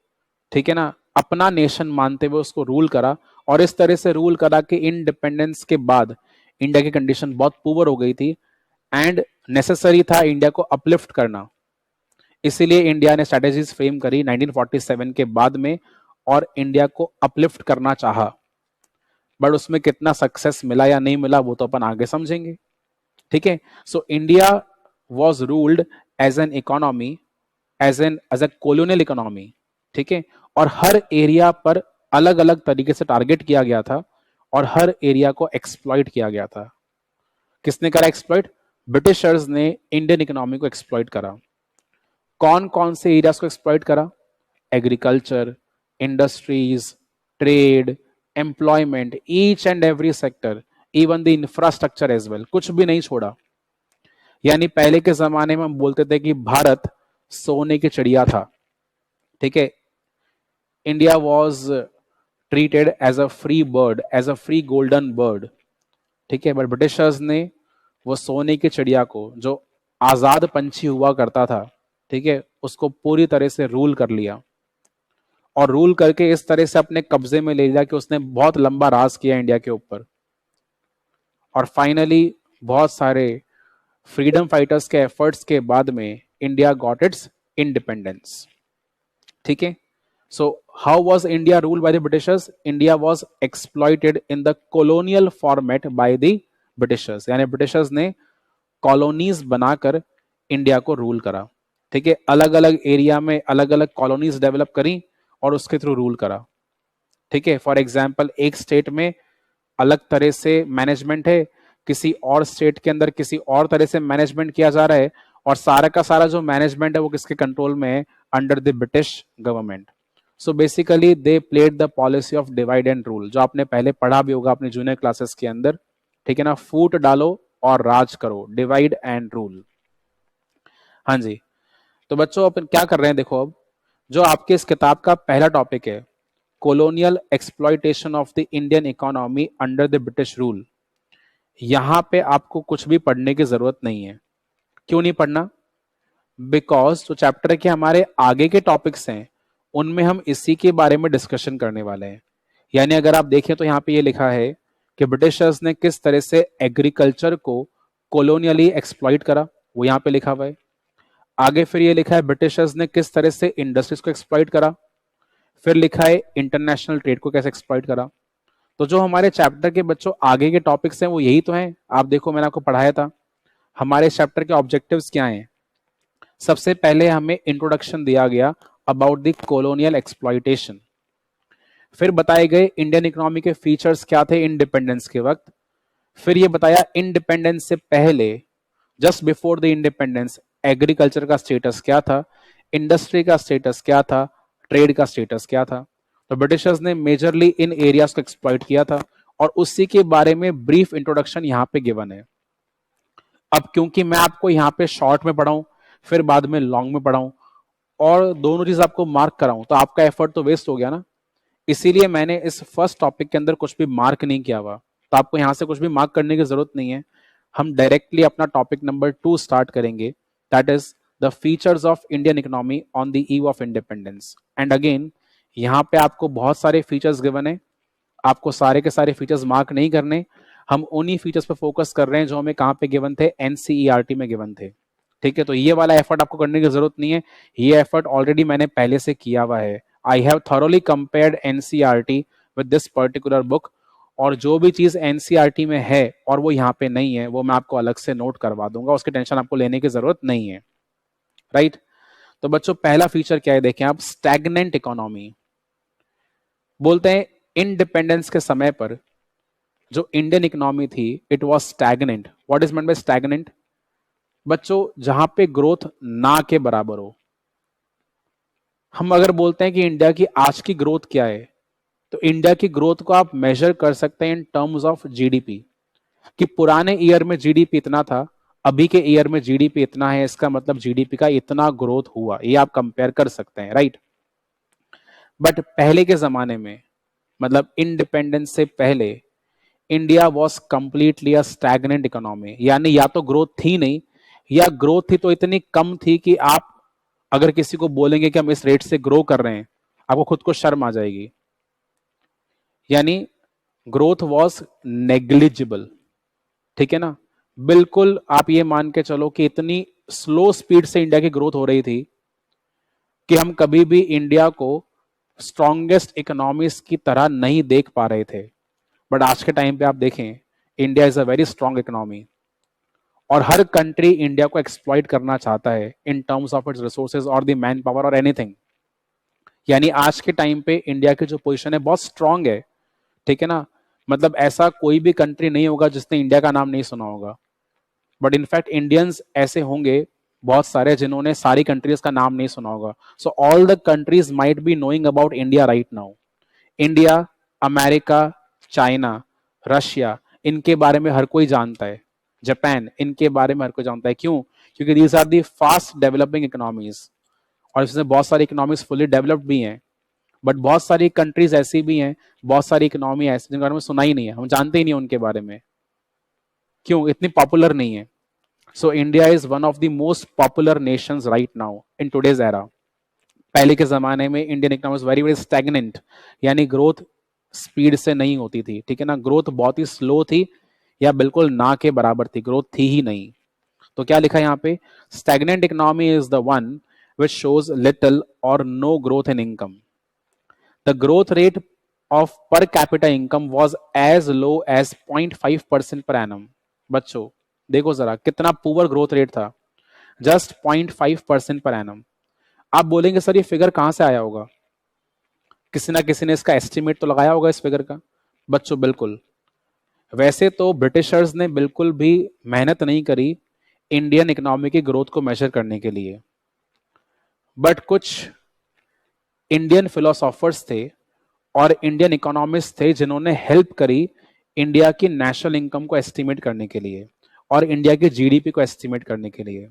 ठीक है ना, अपना नेशन मानते हुए उसको रूल करा। और इस तरह से रूल करा कि इंडिपेंडेंस के बाद इंडिया की कंडीशन बहुत पुअर हो गई थी, एंड नेसेसरी था इंडिया को अपलिफ्ट करना। इसीलिए इंडिया ने स्ट्रेटेजीज फ्रेम करी 1947 के बाद में, और इंडिया को अपलिफ्ट करना चाहा। बट उसमें कितना सक्सेस मिला या नहीं मिला वो तो अपन आगे समझेंगे, ठीक है। So India was ruled as an economy, as a colonial economy, ठीक है। और हर एरिया पर अलग अलग तरीके से टारगेट किया गया था, और हर एरिया को एक्सप्लॉइट किया गया था। किसने करा एक्सप्लॉइट? ब्रिटिशर्स ने इंडियन इकोनॉमी को एक्सप्लॉइट करा। कौन कौन से एरियाज को एक्सप्लॉइट करा? Agriculture, industries, trade, employment, each and every sector, even the infrastructure as well, कुछ भी नहीं छोड़ा। यानी पहले के जमाने में हम बोलते थे कि भारत सोने की चिड़िया था, ठीक है। India was treated as a free bird, as a free golden bird, ठीक है। बट ब्रिटिशर्स ने वो सोने की चिड़िया को, जो आजाद पंछी हुआ करता था, ठीक है, उसको पूरी तरह से रूल कर लिया, और रूल करके इस तरह से अपने कब्जे में ले लिया कि उसने बहुत लंबा राज किया इंडिया के ऊपर। और फाइनली बहुत सारे फ्रीडम फाइटर्स के एफर्ट्स के बाद में इंडिया गॉट इट्स इंडिपेंडेंस, ठीक है। So how was India rule by the Britishers? India was exploited in the colonial format by the Britishers, यानी ब्रिटिशर्स ने कॉलोनीज बनाकर इंडिया को रूल करा, ठीक है। अलग अलग एरिया में अलग अलग कॉलोनीज डेवलप करी और उसके थ्रू रूल करा, ठीक है। फॉर एग्जाम्पल, एक स्टेट में अलग तरह से मैनेजमेंट है, किसी और स्टेट के अंदर किसी और तरह से मैनेजमेंट किया जा रहा है, और सारा का सारा जो मैनेजमेंट है वो किसके कंट्रोल में है? Under the British government. So basically they played the policy of divide and rule, जो आपने पहले पढ़ा भी होगा अपने जूनियर क्लासेस के अंदर, ठीक है ना। फूट डालो और राज करो, डिवाइड एंड रूल। हाँ जी। तो बच्चों अपन क्या कर रहे हैं, देखो अब जो आपके इस किताब का पहला टॉपिक है, colonial exploitation of the Indian economy under the British rule, यहां पे आपको कुछ भी पढ़ने की जरूरत नहीं है। क्यों नहीं पढ़ना? बिकॉज जो चैप्टर के हमारे आगे के टॉपिक्स हैं उनमें हम इसी के बारे में डिस्कशन करने वाले हैं। यानी अगर आप देखें तो यहाँ पे ये लिखा है कि ब्रिटिशर्स ने किस तरह से एग्रीकल्चर को कोलोनियली एक्सप्लॉइट करा, वो यहाँ पे लिखा हुआ है। आगे फिर ये लिखा है ब्रिटिशर्स ने किस तरह से इंडस्ट्रीज को एक्सप्लॉइट करा। फिर लिखा है इंटरनेशनल ट्रेड को कैसे एक्सप्लॉइट करा। तो जो हमारे चैप्टर के बच्चों आगे के टॉपिक्स हैं वो यही तो हैं। आप देखो मैंने आपको पढ़ाया था हमारे चैप्टर के ऑब्जेक्टिव्स क्या हैं। सबसे पहले हमें इंट्रोडक्शन दिया गया अबाउट द कॉलोनियल एक्सप्लॉइटेशन। फिर बताए गए इंडियन इकोनॉमी के फीचर्स क्या थे इंडिपेंडेंस के वक्त। फिर ये बताया इंडिपेंडेंस से पहले, just before the independence, agriculture का स्टेटस क्या था, इंडस्ट्री का स्टेटस क्या था, ट्रेड का स्टेटस क्या था। तो ब्रिटिशर्स ने मेजरली इन एरियाज को एक्सप्लॉइट किया था, और उसी के बारे में ब्रीफ इंट्रोडक्शन यहाँ पे गिवन है। अब क्योंकि मैं आपको यहाँ पे शॉर्ट में पढ़ाऊं फिर बाद में लॉन्ग में पढ़ाऊं और दोनों चीज आपको मार्क कराऊं तो आपका एफर्ट तो वेस्ट हो गया ना। इसीलिए मैंने इस फर्स्ट टॉपिक के अंदर कुछ भी मार्क नहीं किया हुआ, तो आपको यहां से कुछ भी मार्क करने की जरूरत नहीं है। हम डायरेक्टली अपना टॉपिक नंबर 2 स्टार्ट करेंगे, that is the features of Indian economy on the eve of independence. And again यहाँ पे आपको बहुत सारे फीचर्स गिवन है, आपको सारे के सारे फीचर्स मार्क नहीं करने। हम उन्हीं फीचर्स पे फोकस कर रहे हैं जो हमें कहाँ पे गिवन थे, एनसीईआरटी में गिवन थे, ठीक है। तो ये वाला एफर्ट आपको करने की जरूरत नहीं है, ये एफर्ट ऑलरेडी मैंने पहले से किया हुआ है। I have thoroughly compared NCERT with this particular book, और जो भी चीज एनसीईआरटी में है और वो यहाँ पे नहीं है वो मैं आपको अलग से नोट करवा दूंगा, उसकी टेंशन आपको लेने की जरूरत नहीं है, राइट। तो बच्चों पहला फीचर क्या है देखें आप, स्टैग्नेंट इकोनॉमी। बोलते हैं इंडिपेंडेंस के समय पर जो इंडियन इकोनॉमी थी it was stagnant. What is meant by stagnant? बच्चों जहां पे ग्रोथ ना के बराबर हो। हम अगर बोलते हैं कि इंडिया की आज की ग्रोथ क्या है, तो इंडिया की ग्रोथ को आप मेजर कर सकते हैं इन टर्म्स ऑफ जीडीपी, कि पुराने ईयर में जीडीपी इतना था, अभी के ईयर में जीडीपी इतना है, इसका मतलब जीडीपी का इतना ग्रोथ हुआ, ये आप कंपेयर कर सकते हैं, राइट। बट पहले के जमाने में मतलब इंडिपेंडेंस से पहले India was completely a stagnant economy, यानी या तो ग्रोथ थी नहीं, या ग्रोथ थी तो इतनी कम थी कि आप अगर किसी को बोलेंगे कि हम इस रेट से ग्रो कर रहे हैं, आपको खुद को शर्म आ जाएगी। यानी ग्रोथ वॉज नेग्लिजिबल, ठीक है ना। बिल्कुल आप ये मान के चलो कि इतनी स्लो स्पीड से इंडिया की ग्रोथ हो रही थी कि हम कभी भी इंडिया को स्ट्रॉन्गेस्ट इकोनॉमीज की तरह नहीं देख पा रहे थे। बट आज के टाइम पे आप देखें, India is a very strong economy, और हर कंट्री इंडिया को एक्सप्लॉइट करना चाहता है in terms of its resources और द मैन पावर और एनीथिंग। यानी आज के टाइम पे इंडिया की जो पोजीशन है बहुत स्ट्रांग है, ठीक है ना। मतलब ऐसा कोई भी कंट्री नहीं होगा जिसने इंडिया का नाम नहीं सुना होगा, बट इनफैक्ट इंडियंस ऐसे होंगे बहुत सारे जिन्होंने सारी कंट्रीज का नाम नहीं सुना होगा। So all the countries might be knowing about India right now. India, America, China, Russia, इनके बारे में हर कोई जानता है। जापान, इनके बारे में हर कोई जानता है। क्यों? क्योंकि these are the fast developing economies, और इसमें बहुत सारी इकोनॉमीज फुली डेवलप्ड भी हैं। बट बहुत सारी कंट्रीज ऐसी भी हैं, बहुत सारी इकोनॉमी ऐसी जिनके बारे में सुना ही नहीं है, हम जानते ही नहीं उनके बारे में। क्यों? इतनी पॉपुलर नहीं है। So India is one of the most popular Nations right now in today's era. पहले के जमाने में Indian economy very very stagnant, यानी ग्रोथ स्पीड से नहीं होती थी, ठीक है ना। ग्रोथ बहुत ही स्लो थी, या बिल्कुल ना के बराबर थी, ग्रोथ थी ही नहीं। तो क्या लिखा है यहाँ पे? Stagnant economy is the one which shows little or no growth in income. The growth rate of per capita income was as low as 0.5% per annum. बच्चों देखो जरा कितना पुअर ग्रोथ रेट था, जस्ट 0.5% पर एनम। आप बोलेंगे sir ये figure कहां से आया होगा? किसी ना किसी ने इसका एस्टिमेट तो लगाया होगा इस फिगर का। बच्चों बिल्कुल, वैसे तो ब्रिटिशर्स ने बिल्कुल भी मेहनत नहीं करी इंडियन इकोनॉमी की ग्रोथ को मेजर करने के लिए, बट कुछ इंडियन फिलोसोफर्स थे और इंडियन इकोनॉमिस्ट थे जिन्होंने हेल्प करी इंडिया की नेशनल इनकम को एस्टिमेट करने के लिए और इंडिया की जीडीपी को एस्टिमेट करने के लिए।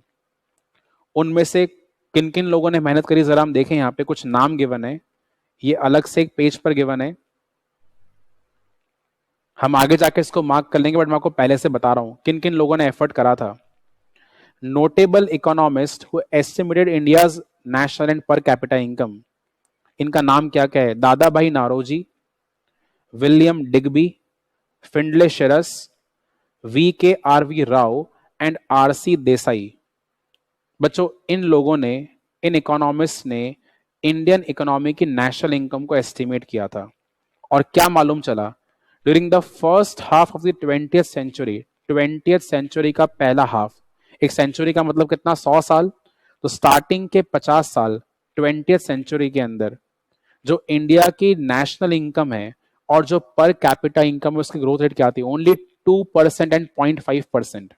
उनमें से किन किन लोगों ने मेहनत करी जरा हम देखें। यहाँ पे कुछ नाम गिवन है, ये अलग से एक पेज पर गिवन है, हम आगे जाके इसको मार्क कर लेंगे, बट मैं आपको पहले से बता रहा हूं किन किन लोगों ने एफर्ट करा था। Notable economist who estimated India's national and per capita income, इनका नाम क्या क्या है? Dadabhai Naoroji, William Digby, Findlay Shirras, V K R V Rao and R C Desai. बच्चों इन लोगों ने, इन इकोनॉमिस्ट ने इंडियन इकोनॉमी की नेशनल इनकम को एस्टिमेट किया था। और क्या मालूम चला? During the first half of the 20th century, 20th century का पहला हाफ, एक सेंचुरी का मतलब कितना? 100 साल। तो स्टार्टिंग के 50 साल 20th सेंचुरी के अंदर जो इंडिया की नेशनल इनकम है और जो पर कैपिटा इनकम है उसकी ग्रोथ रेट क्या थी? Only 2% and 0.5%।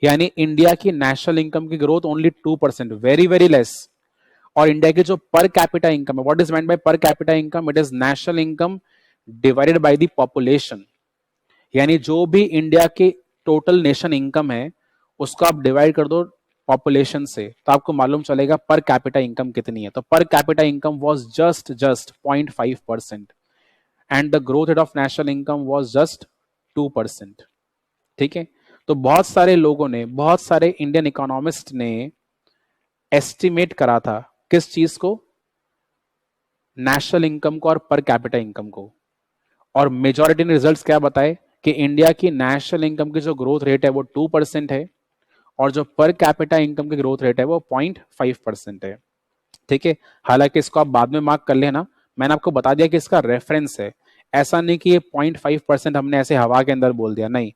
यानी इंडिया की नेशनल इनकम की growth only 2%, very very less. और इंडिया की जो पर कैपिटा इनकम है, व्हाट इज मेंट बाय पर capita income? It is national income divided by the population. यानी जो भी इंडिया की टोटल नेशन इनकम है उसको आप डिवाइड कर दो पॉपुलेशन से, तो आपको मालूम चलेगा पर कैपिटा इनकम कितनी है। तो पर capita income was just 0.5%, and the growth rate of national income was just 2%। ठीक है, तो बहुत सारे लोगों ने, बहुत सारे इंडियन इकोनॉमिस्ट ने एस्टिमेट करा था किस चीज को? नेशनल इनकम को और पर कैपिटा इनकम को। और मेजॉरिटी ने रिजल्ट्स क्या बताए कि इंडिया की नेशनल इनकम की जो ग्रोथ रेट है वो 2% है, और जो पर कैपिटा इनकम की ग्रोथ रेट है वो 0.5% है। ठीक है, हालांकि इसको आप बाद में मार्क कर लेना, मैंने आपको बता दिया कि इसका रेफरेंस है। ऐसा नहीं कि ये 0.5% हमने ऐसे हवा के अंदर बोल दिया, नहीं,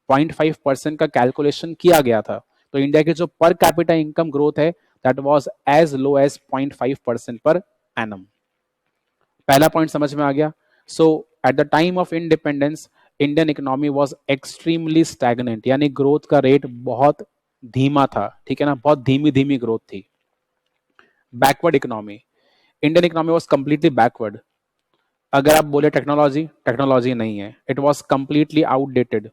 0.5% का कैलकुलेशन किया गया था। तो इंडिया की जो पर कैपिटा इनकम ग्रोथ है that was as low as 0.5% per annum. पहला पॉइंट समझ में आ गया। So at the time of independence Indian economy was extremely stagnant, यानी ग्रोथ का रेट बहुत धीमा था, ठीक है ना, बहुत धीमी धीमी ग्रोथ थी। Backward economy, Indian economy was completely backward. अगर आप बोले टेक्नोलॉजी, टेक्नोलॉजी नहीं है, इट वाज कंप्लीटली आउटडेटेड।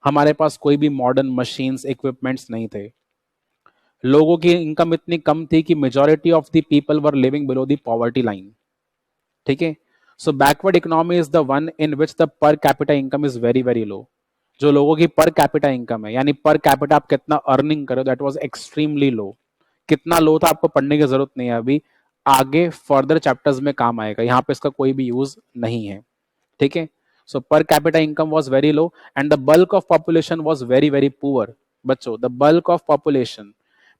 हमारे पास कोई भी मॉडर्न मशीन्स इक्विपमेंट्स नहीं थे। लोगों की इनकम इतनी कम थी कि majority of the people were living below the poverty line. ठीक है, so backward economy is the one in which the per capita income is very very low. जो लोगों की पर कैपिटा इनकम है, यानी पर कैपिटा आप कितना अर्निंग करो, दैट वाज एक्सट्रीमली लो। कितना लो था आपको पढ़ने की जरूरत नहीं है, अभी आगे फर्दर चैप्टर्स में काम आएगा, यहाँ पे इसका कोई भी यूज नहीं है। ठीक है, so per capita income was very low and the bulk of population was very very poor. बच्चों, the bulk of population,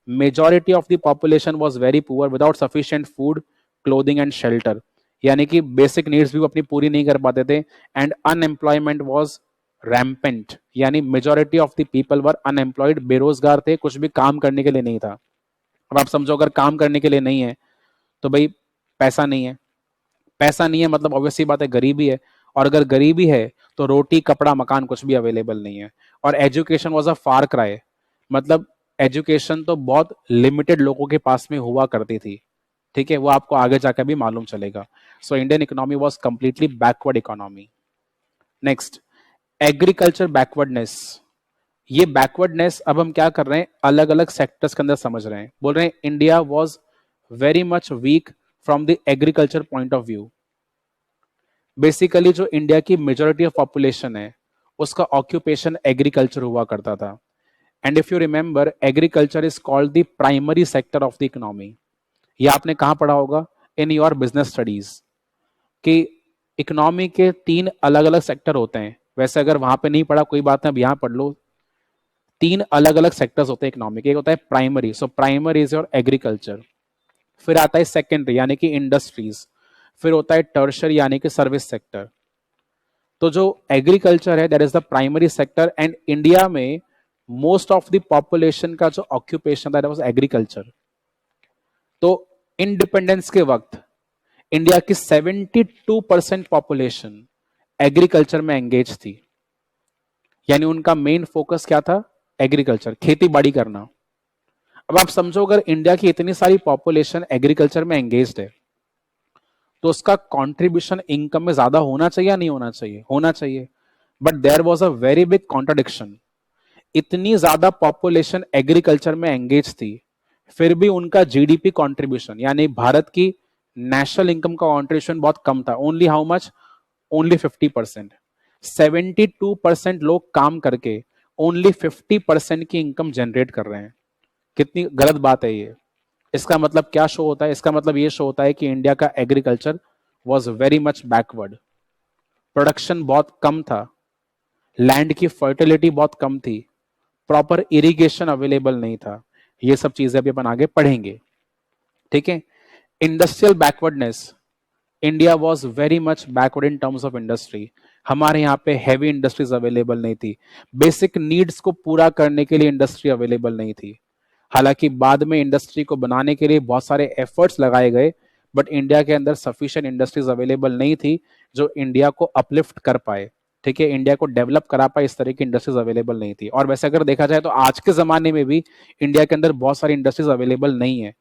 majority of the population was very poor without sufficient food, clothing and shelter. यानी कि basic needs भी वो अपनी पूरी नहीं कर पाते थे। एंड अनएम्प्लॉयमेंट वाज रैम्पेंट, यानी majority of the people were unemployed, बेरोजगार थे, कुछ भी काम करने के लिए नहीं था। अब आप समझो, अगर काम करने के लिए नहीं है तो भाई पैसा नहीं है, पैसा नहीं है मतलब ऑब्वियसली बात है गरीबी है, और अगर गरीबी है तो रोटी कपड़ा मकान कुछ भी अवेलेबल नहीं है। और education was a far cry, मतलब एजुकेशन तो बहुत लिमिटेड लोगों के पास में हुआ करती थी। ठीक है, वो आपको आगे जाकर भी मालूम चलेगा। So Indian economy was completely backward economy. Next, agriculture backwardness. ये बैकवर्डनेस अब हम क्या कर रहे हैं, अलग अलग सेक्टर्स के अंदर समझ रहे हैं। बोल रहे हैं India was very much weak from the agriculture point of view. Basically जो इंडिया की मेजोरिटी ऑफ पॉपुलेशन है उसका ऑक्यूपेशन एग्रीकल्चर हुआ करता था। And if you remember, agriculture is called the primary sector of the economy. ये आपने कहां पढ़ा होगा, इन योर बिजनेस स्टडीज, कि इकोनॉमी के 3 अलग अलग सेक्टर होते हैं। वैसे अगर वहां पे नहीं पढ़ा कोई बात नहीं, अब यहां पढ़ लो। 3 अलग अलग सेक्टर्स होते हैं इकोनॉमी के। एक होता है primary, so primary is your agriculture. फिर आता है सेकेंडरी यानी कि इंडस्ट्रीज। फिर होता है टर्शरी यानी कि सर्विस सेक्टर। तो जो एग्रीकल्चर है that is the primary sector, and India में मोस्ट ऑफ द पॉपुलेशन का जो ऑक्यूपेशन दैट वाज एग्रीकल्चर। तो इंडिपेंडेंस के वक्त इंडिया की 72% पॉपुलेशन एग्रीकल्चर में एंगेज थी, यानी उनका मेन फोकस क्या था, एग्रीकल्चर, खेती बाड़ी करना। अब आप समझो, अगर इंडिया की इतनी सारी पॉपुलेशन एग्रीकल्चर में एंगेज्ड है तो उसका कंट्रीब्यूशन इनकम में ज्यादा होना चाहिए या नहीं होना चाहिए, होना चाहिए। But there was a very big contradiction. इतनी ज्यादा पॉपुलेशन एग्रीकल्चर में एंगेज थी, फिर भी उनका जीडीपी कंट्रीब्यूशन यानी भारत की नेशनल इनकम का कंट्रीब्यूशन बहुत कम था। Only how much, only 50%। 72% लोग काम करके ओनली 50% की इनकम जनरेट कर रहे हैं। कितनी गलत बात है ये। इसका मतलब क्या शो होता है, इसका मतलब ये शो होता है कि इंडिया का agriculture was very much backward. Production बहुत कम था, लैंड की फर्टिलिटी बहुत कम थी, प्रॉपर इरिगेशन अवेलेबल नहीं था। ये सब चीजें अभी अपन आगे पढ़ेंगे। ठीक है, industrial backwardness, India was very much backward in terms of industry. हमारे यहाँ पे हैवी इंडस्ट्रीज अवेलेबल नहीं थी, बेसिक नीड्स को पूरा करने के लिए इंडस्ट्री अवेलेबल नहीं थी। हालांकि बाद में इंडस्ट्री को बनाने के लिए बहुत सारे एफर्ट्स लगाए गए, बट इंडिया के अंदर सफिशिएंट इंडस्ट्रीज अवेलेबल नहीं थी जो इंडिया को अपलिफ्ट कर पाए। ठीक है, इंडिया को डेवलप करा पाए, इस तरह की इंडस्ट्रीज अवेलेबल नहीं थी। और वैसे अगर देखा जाए तो आज के जमाने में भी इंडिया के अंदर बहुत सारी इंडस्ट्रीज अवेलेबल नहीं है,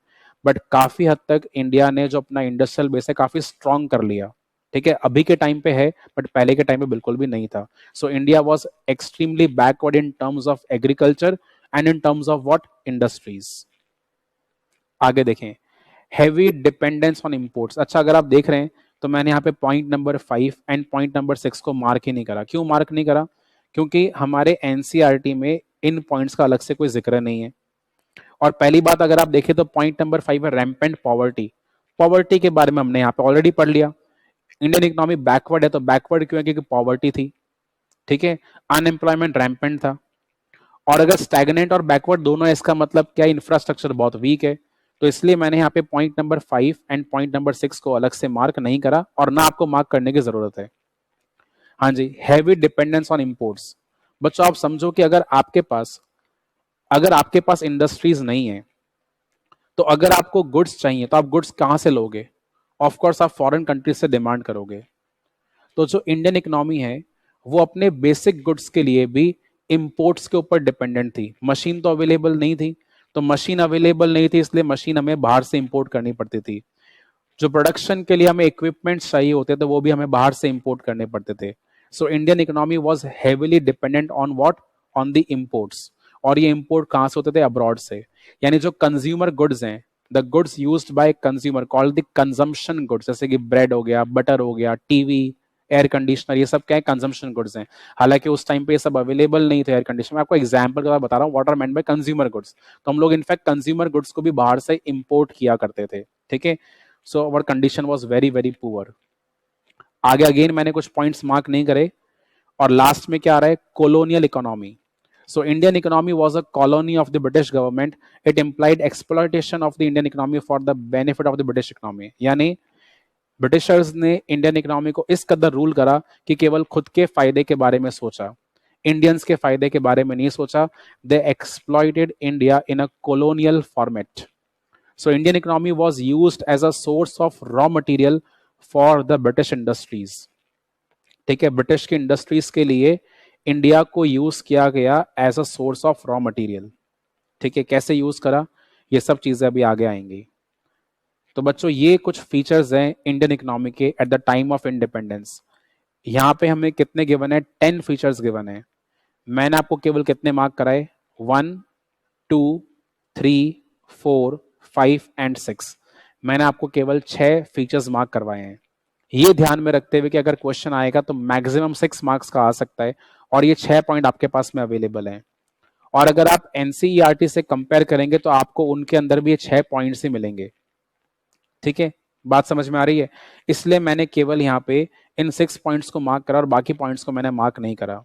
बट काफी हद तक इंडिया ने जो अपना इंडस्ट्रियल बेस है काफी स्ट्रॉन्ग कर लिया। ठीक है, अभी के टाइम पे है बट पहले के टाइम पे बिल्कुल भी नहीं था। So India was extremely backward in terms of agriculture and in terms of what, industries. आगे देखें, हैवी डिपेंडेंस ऑन इंपोर्ट्स। अच्छा, अगर आप देख रहे हैं तो मैंने यहाँ पे point number 5 and point number 6 को मार्क ही नहीं करा। क्यों मार्क नहीं करा, क्योंकि हमारे एनसीईआरटी में इन पॉइंट्स का अलग से कोई जिक्र नहीं है। और पहली बात अगर आप देखें तो पॉइंट नंबर 5 है रैम्पेंट पॉवर्टी। पॉवर्टी के बारे में हमने यहाँ पे ऑलरेडी पढ़ लिया। इंडियन इकोनॉमी बैकवर्ड है तो बैकवर्ड क्यों है, क्योंकि पॉवर्टी थी। ठीक है, अनएम्प्लॉयमेंट रैम्पेंट था। और अगर स्टैग्नेंट और बैकवर्ड दोनों है, इसका मतलब क्या, इंफ्रास्ट्रक्चर बहुत वीक है। तो इसलिए मैंने यहाँ पे point number 5 and point number 6 को अलग से मार्क नहीं करा, और ना आपको मार्क करने की जरूरत है। हाँ जी, हैवी डिपेंडेंस ऑन इंपोर्ट्स। बच्चों आप समझो कि अगर आपके पास इंडस्ट्रीज नहीं है तो अगर आपको गुड्स चाहिए तो आप गुड्स कहां से लोगे, ऑफ कोर्स आप फॉरेन कंट्रीज से डिमांड करोगे। तो जो इंडियन इकोनॉमी है वो अपने बेसिक गुड्स के लिए भी इंपोर्ट्स के ऊपर डिपेंडेंट थी। मशीन तो अवेलेबल नहीं थी, तो मशीन अवेलेबल नहीं थी इसलिए मशीन हमें बाहर से इंपोर्ट करनी पड़ती थी। जो प्रोडक्शन के लिए हमें इक्विपमेंट चाहिए होते थे वो भी हमें बाहर से इंपोर्ट करने पड़ते थे। So Indian economy was heavily dependent on what, on the imports. और ये इंपोर्ट कहां से होते थे, अब्रॉड से। यानी जो कंज्यूमर गुड्स हैं the goods used by consumer called the consumption goods, जैसे कि ब्रेड हो गया, बटर हो गया, टीवी, एयर कंडीशनर, ये सब क्या है, कंजम्पशन गुड्स हैं। हालांकि उस टाइम पे ये सब अवेलेबल नहीं थे एयर कंडीशनर। मैं आपको एग्जांपल के बाद बता रहा हूँ what are meant by consumer goods. तो हम लोग इनफैक्ट कंज्यूमर गुड्स को भी बाहर से इंपोर्ट किया करते थे, ठीक है। So our condition was very very poor. आगे अगेन मैंने कुछ पॉइंट्स मार्क नहीं करे। और लास्ट में क्या आ रहा है, colonial economy. So Indian economy was a colony of the British government. It implied exploitation of the Indian economy for the benefit of the British economy. यानी ब्रिटिशर्स ने इंडियन इकोनॉमी को इस कदर रूल करा कि केवल खुद के फायदे के बारे में सोचा, इंडियंस के फायदे के बारे में नहीं सोचा। They exploited India in a colonial format. So Indian economy was used as a source of raw material for the British industries. ठीक है, ब्रिटिश की इंडस्ट्रीज के लिए इंडिया को यूज किया गया as a source of raw material. ठीक है, कैसे यूज करा, ये सब चीजें अभी आगे आएंगी। तो बच्चों ये कुछ फीचर्स हैं इंडियन इकोनॉमी के eight the time of independence. यहाँ पे हमें कितने गिवन है, 10 फीचर्स गिवन है। मैंने आपको केवल कितने मार्क कराए, 1, 2, 3, 4, 5 एंड 6। मैंने आपको केवल 6 फीचर्स मार्क करवाए हैं। ये ध्यान में रखते हुए कि अगर क्वेश्चन आएगा तो मैक्सिमम 6 मार्क्स का आ सकता है, और ये 6 पॉइंट आपके पास में अवेलेबल है। और अगर आप एनसीईआरटी से कंपेयर करेंगे तो आपको उनके अंदर भी ये 6 पॉइंट्स ही मिलेंगे। ठीक है, बात समझ में आ रही है। इसलिए मैंने केवल यहाँ पे इन 6 पॉइंट्स को मार्क करा और बाकी पॉइंट्स को मैंने मार्क नहीं करा।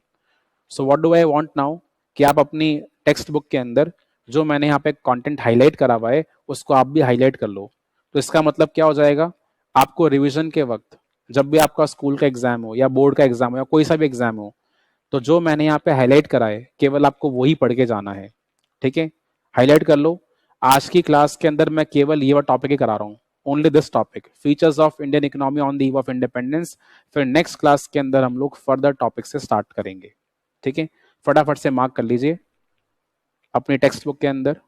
So what do I want now, कि आप अपनी टेक्स्ट बुक के अंदर जो मैंने यहाँ पे कंटेंट हाईलाइट करा हुआ है उसको आप भी हाईलाइट कर लो। तो इसका मतलब क्या हो जाएगा, आपको रिवीजन के वक्त जब भी आपका स्कूल का एग्जाम हो या बोर्ड का एग्जाम हो या कोई सा भी एग्जाम हो, तो जो मैंने यहाँ पे हाईलाइट करा है केवल आपको वही पढ़ के जाना है। ठीक है, हाईलाइट कर लो। आज की क्लास के अंदर मैं केवल ये टॉपिक ही करा रहा हूँ, only this topic, features of Indian economy on the eve of independence. फिर नेक्स्ट क्लास के अंदर हम लोग फर्दर टॉपिक से स्टार्ट करेंगे। ठीक है, फटाफट से मार्क कर लीजिए अपनी टेक्स्ट बुक के अंदर।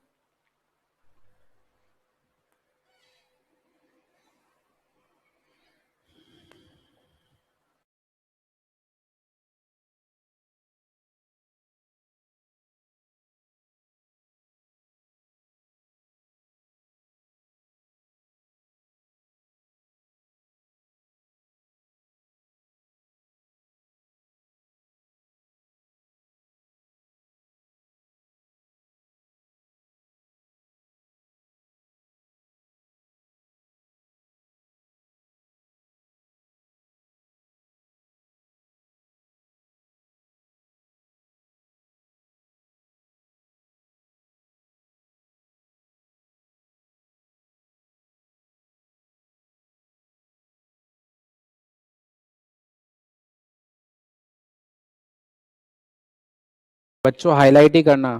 बच्चों हाईलाइट ही करना।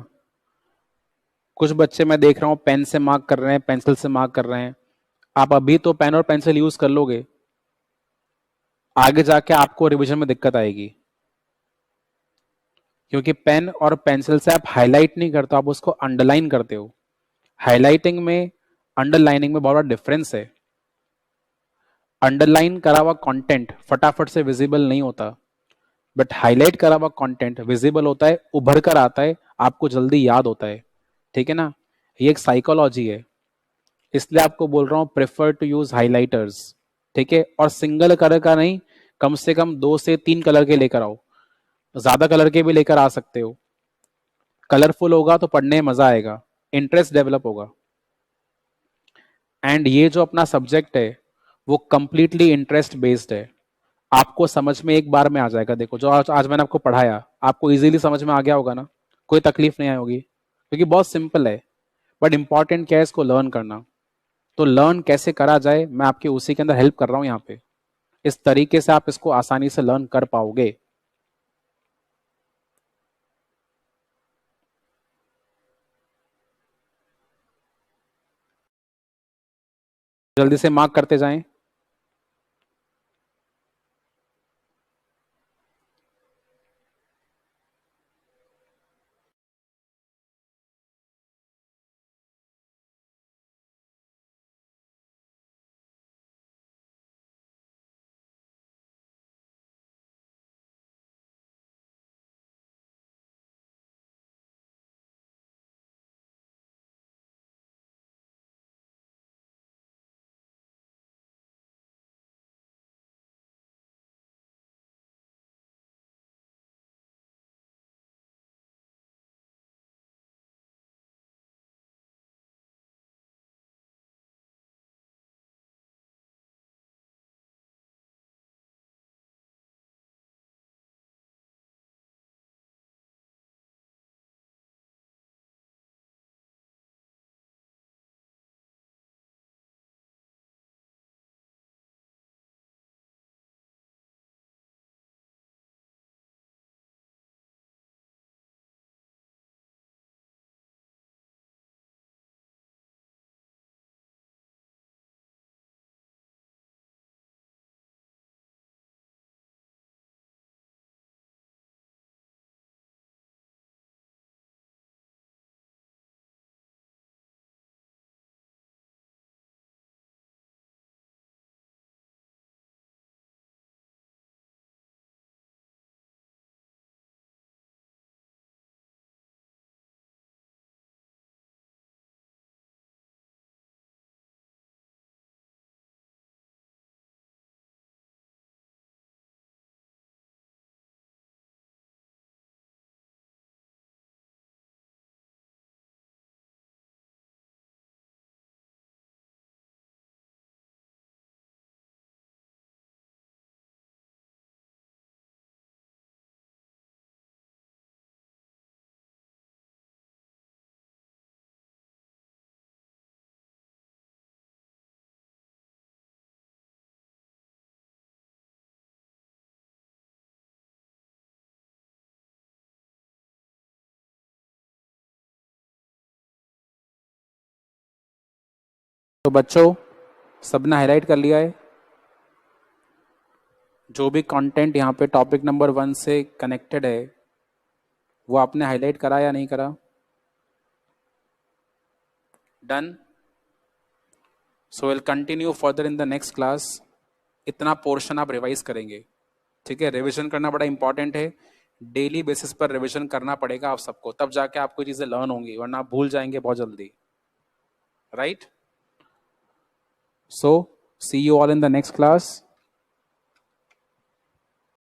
कुछ बच्चे मैं देख रहा हूँ पेन से मार्क कर रहे हैं, पेंसिल से मार्क कर रहे हैं। आप अभी तो पेन और पेंसिल यूज कर लोगे, आगे जाके आपको रिवीजन में दिक्कत आएगी। क्योंकि पेन और पेंसिल से आप हाईलाइट नहीं करते, आप उसको अंडरलाइन करते हो। हाईलाइटिंग में अंडरलाइनिंग में बहुत बड़ा डिफरेंस है। अंडरलाइन करा हुआ कंटेंट फटाफट से विजिबल नहीं होता, बट हाईलाइट करा हुआ कंटेंट विजिबल होता है, उभर कर आता है, आपको जल्दी याद होता है। ठीक है ना, ये एक साइकोलॉजी है। इसलिए आपको बोल रहा हूं प्रेफर टू यूज हाइलाइटर्स। ठीक है, और सिंगल कलर का नहीं, कम से कम 2 से 3 कलर के लेकर आओ, ज्यादा कलर के भी लेकर आ सकते हो। कलरफुल होगा तो पढ़ने में मजा आएगा, इंटरेस्ट डेवलप होगा। एंड ये जो अपना सब्जेक्ट है वो कंप्लीटली इंटरेस्ट बेस्ड है। आपको समझ में एक बार में आ जाएगा। देखो जो आज मैंने आपको पढ़ाया, आपको इजीली समझ में आ गया होगा ना, कोई तकलीफ नहीं आई होगी, क्योंकि बहुत सिंपल है। बट इंपॉर्टेंट क्या है, इसको लर्न करना। तो लर्न कैसे करा जाए, मैं आपके उसी के अंदर हेल्प कर रहा हूं यहाँ पे। इस तरीके से आप इसको आसानी से लर्न कर पाओगे। जल्दी से मार्क करते जाएं। तो बच्चों सबने हाईलाइट कर लिया है जो भी कंटेंट यहाँ पे टॉपिक नंबर 1 से कनेक्टेड है वो आपने हाईलाइट करा या नहीं करा? Done. So will continue further in the next class. इतना पोर्शन आप रिवाइज करेंगे, ठीक है? रिवीजन करना बड़ा इंपॉर्टेंट है. डेली बेसिस पर रिवीजन करना पड़ेगा आप सबको, तब जाके आपको चीजें लर्न होंगी, वरना आप भूल जाएंगे बहुत जल्दी. Right? So see you all in the next class.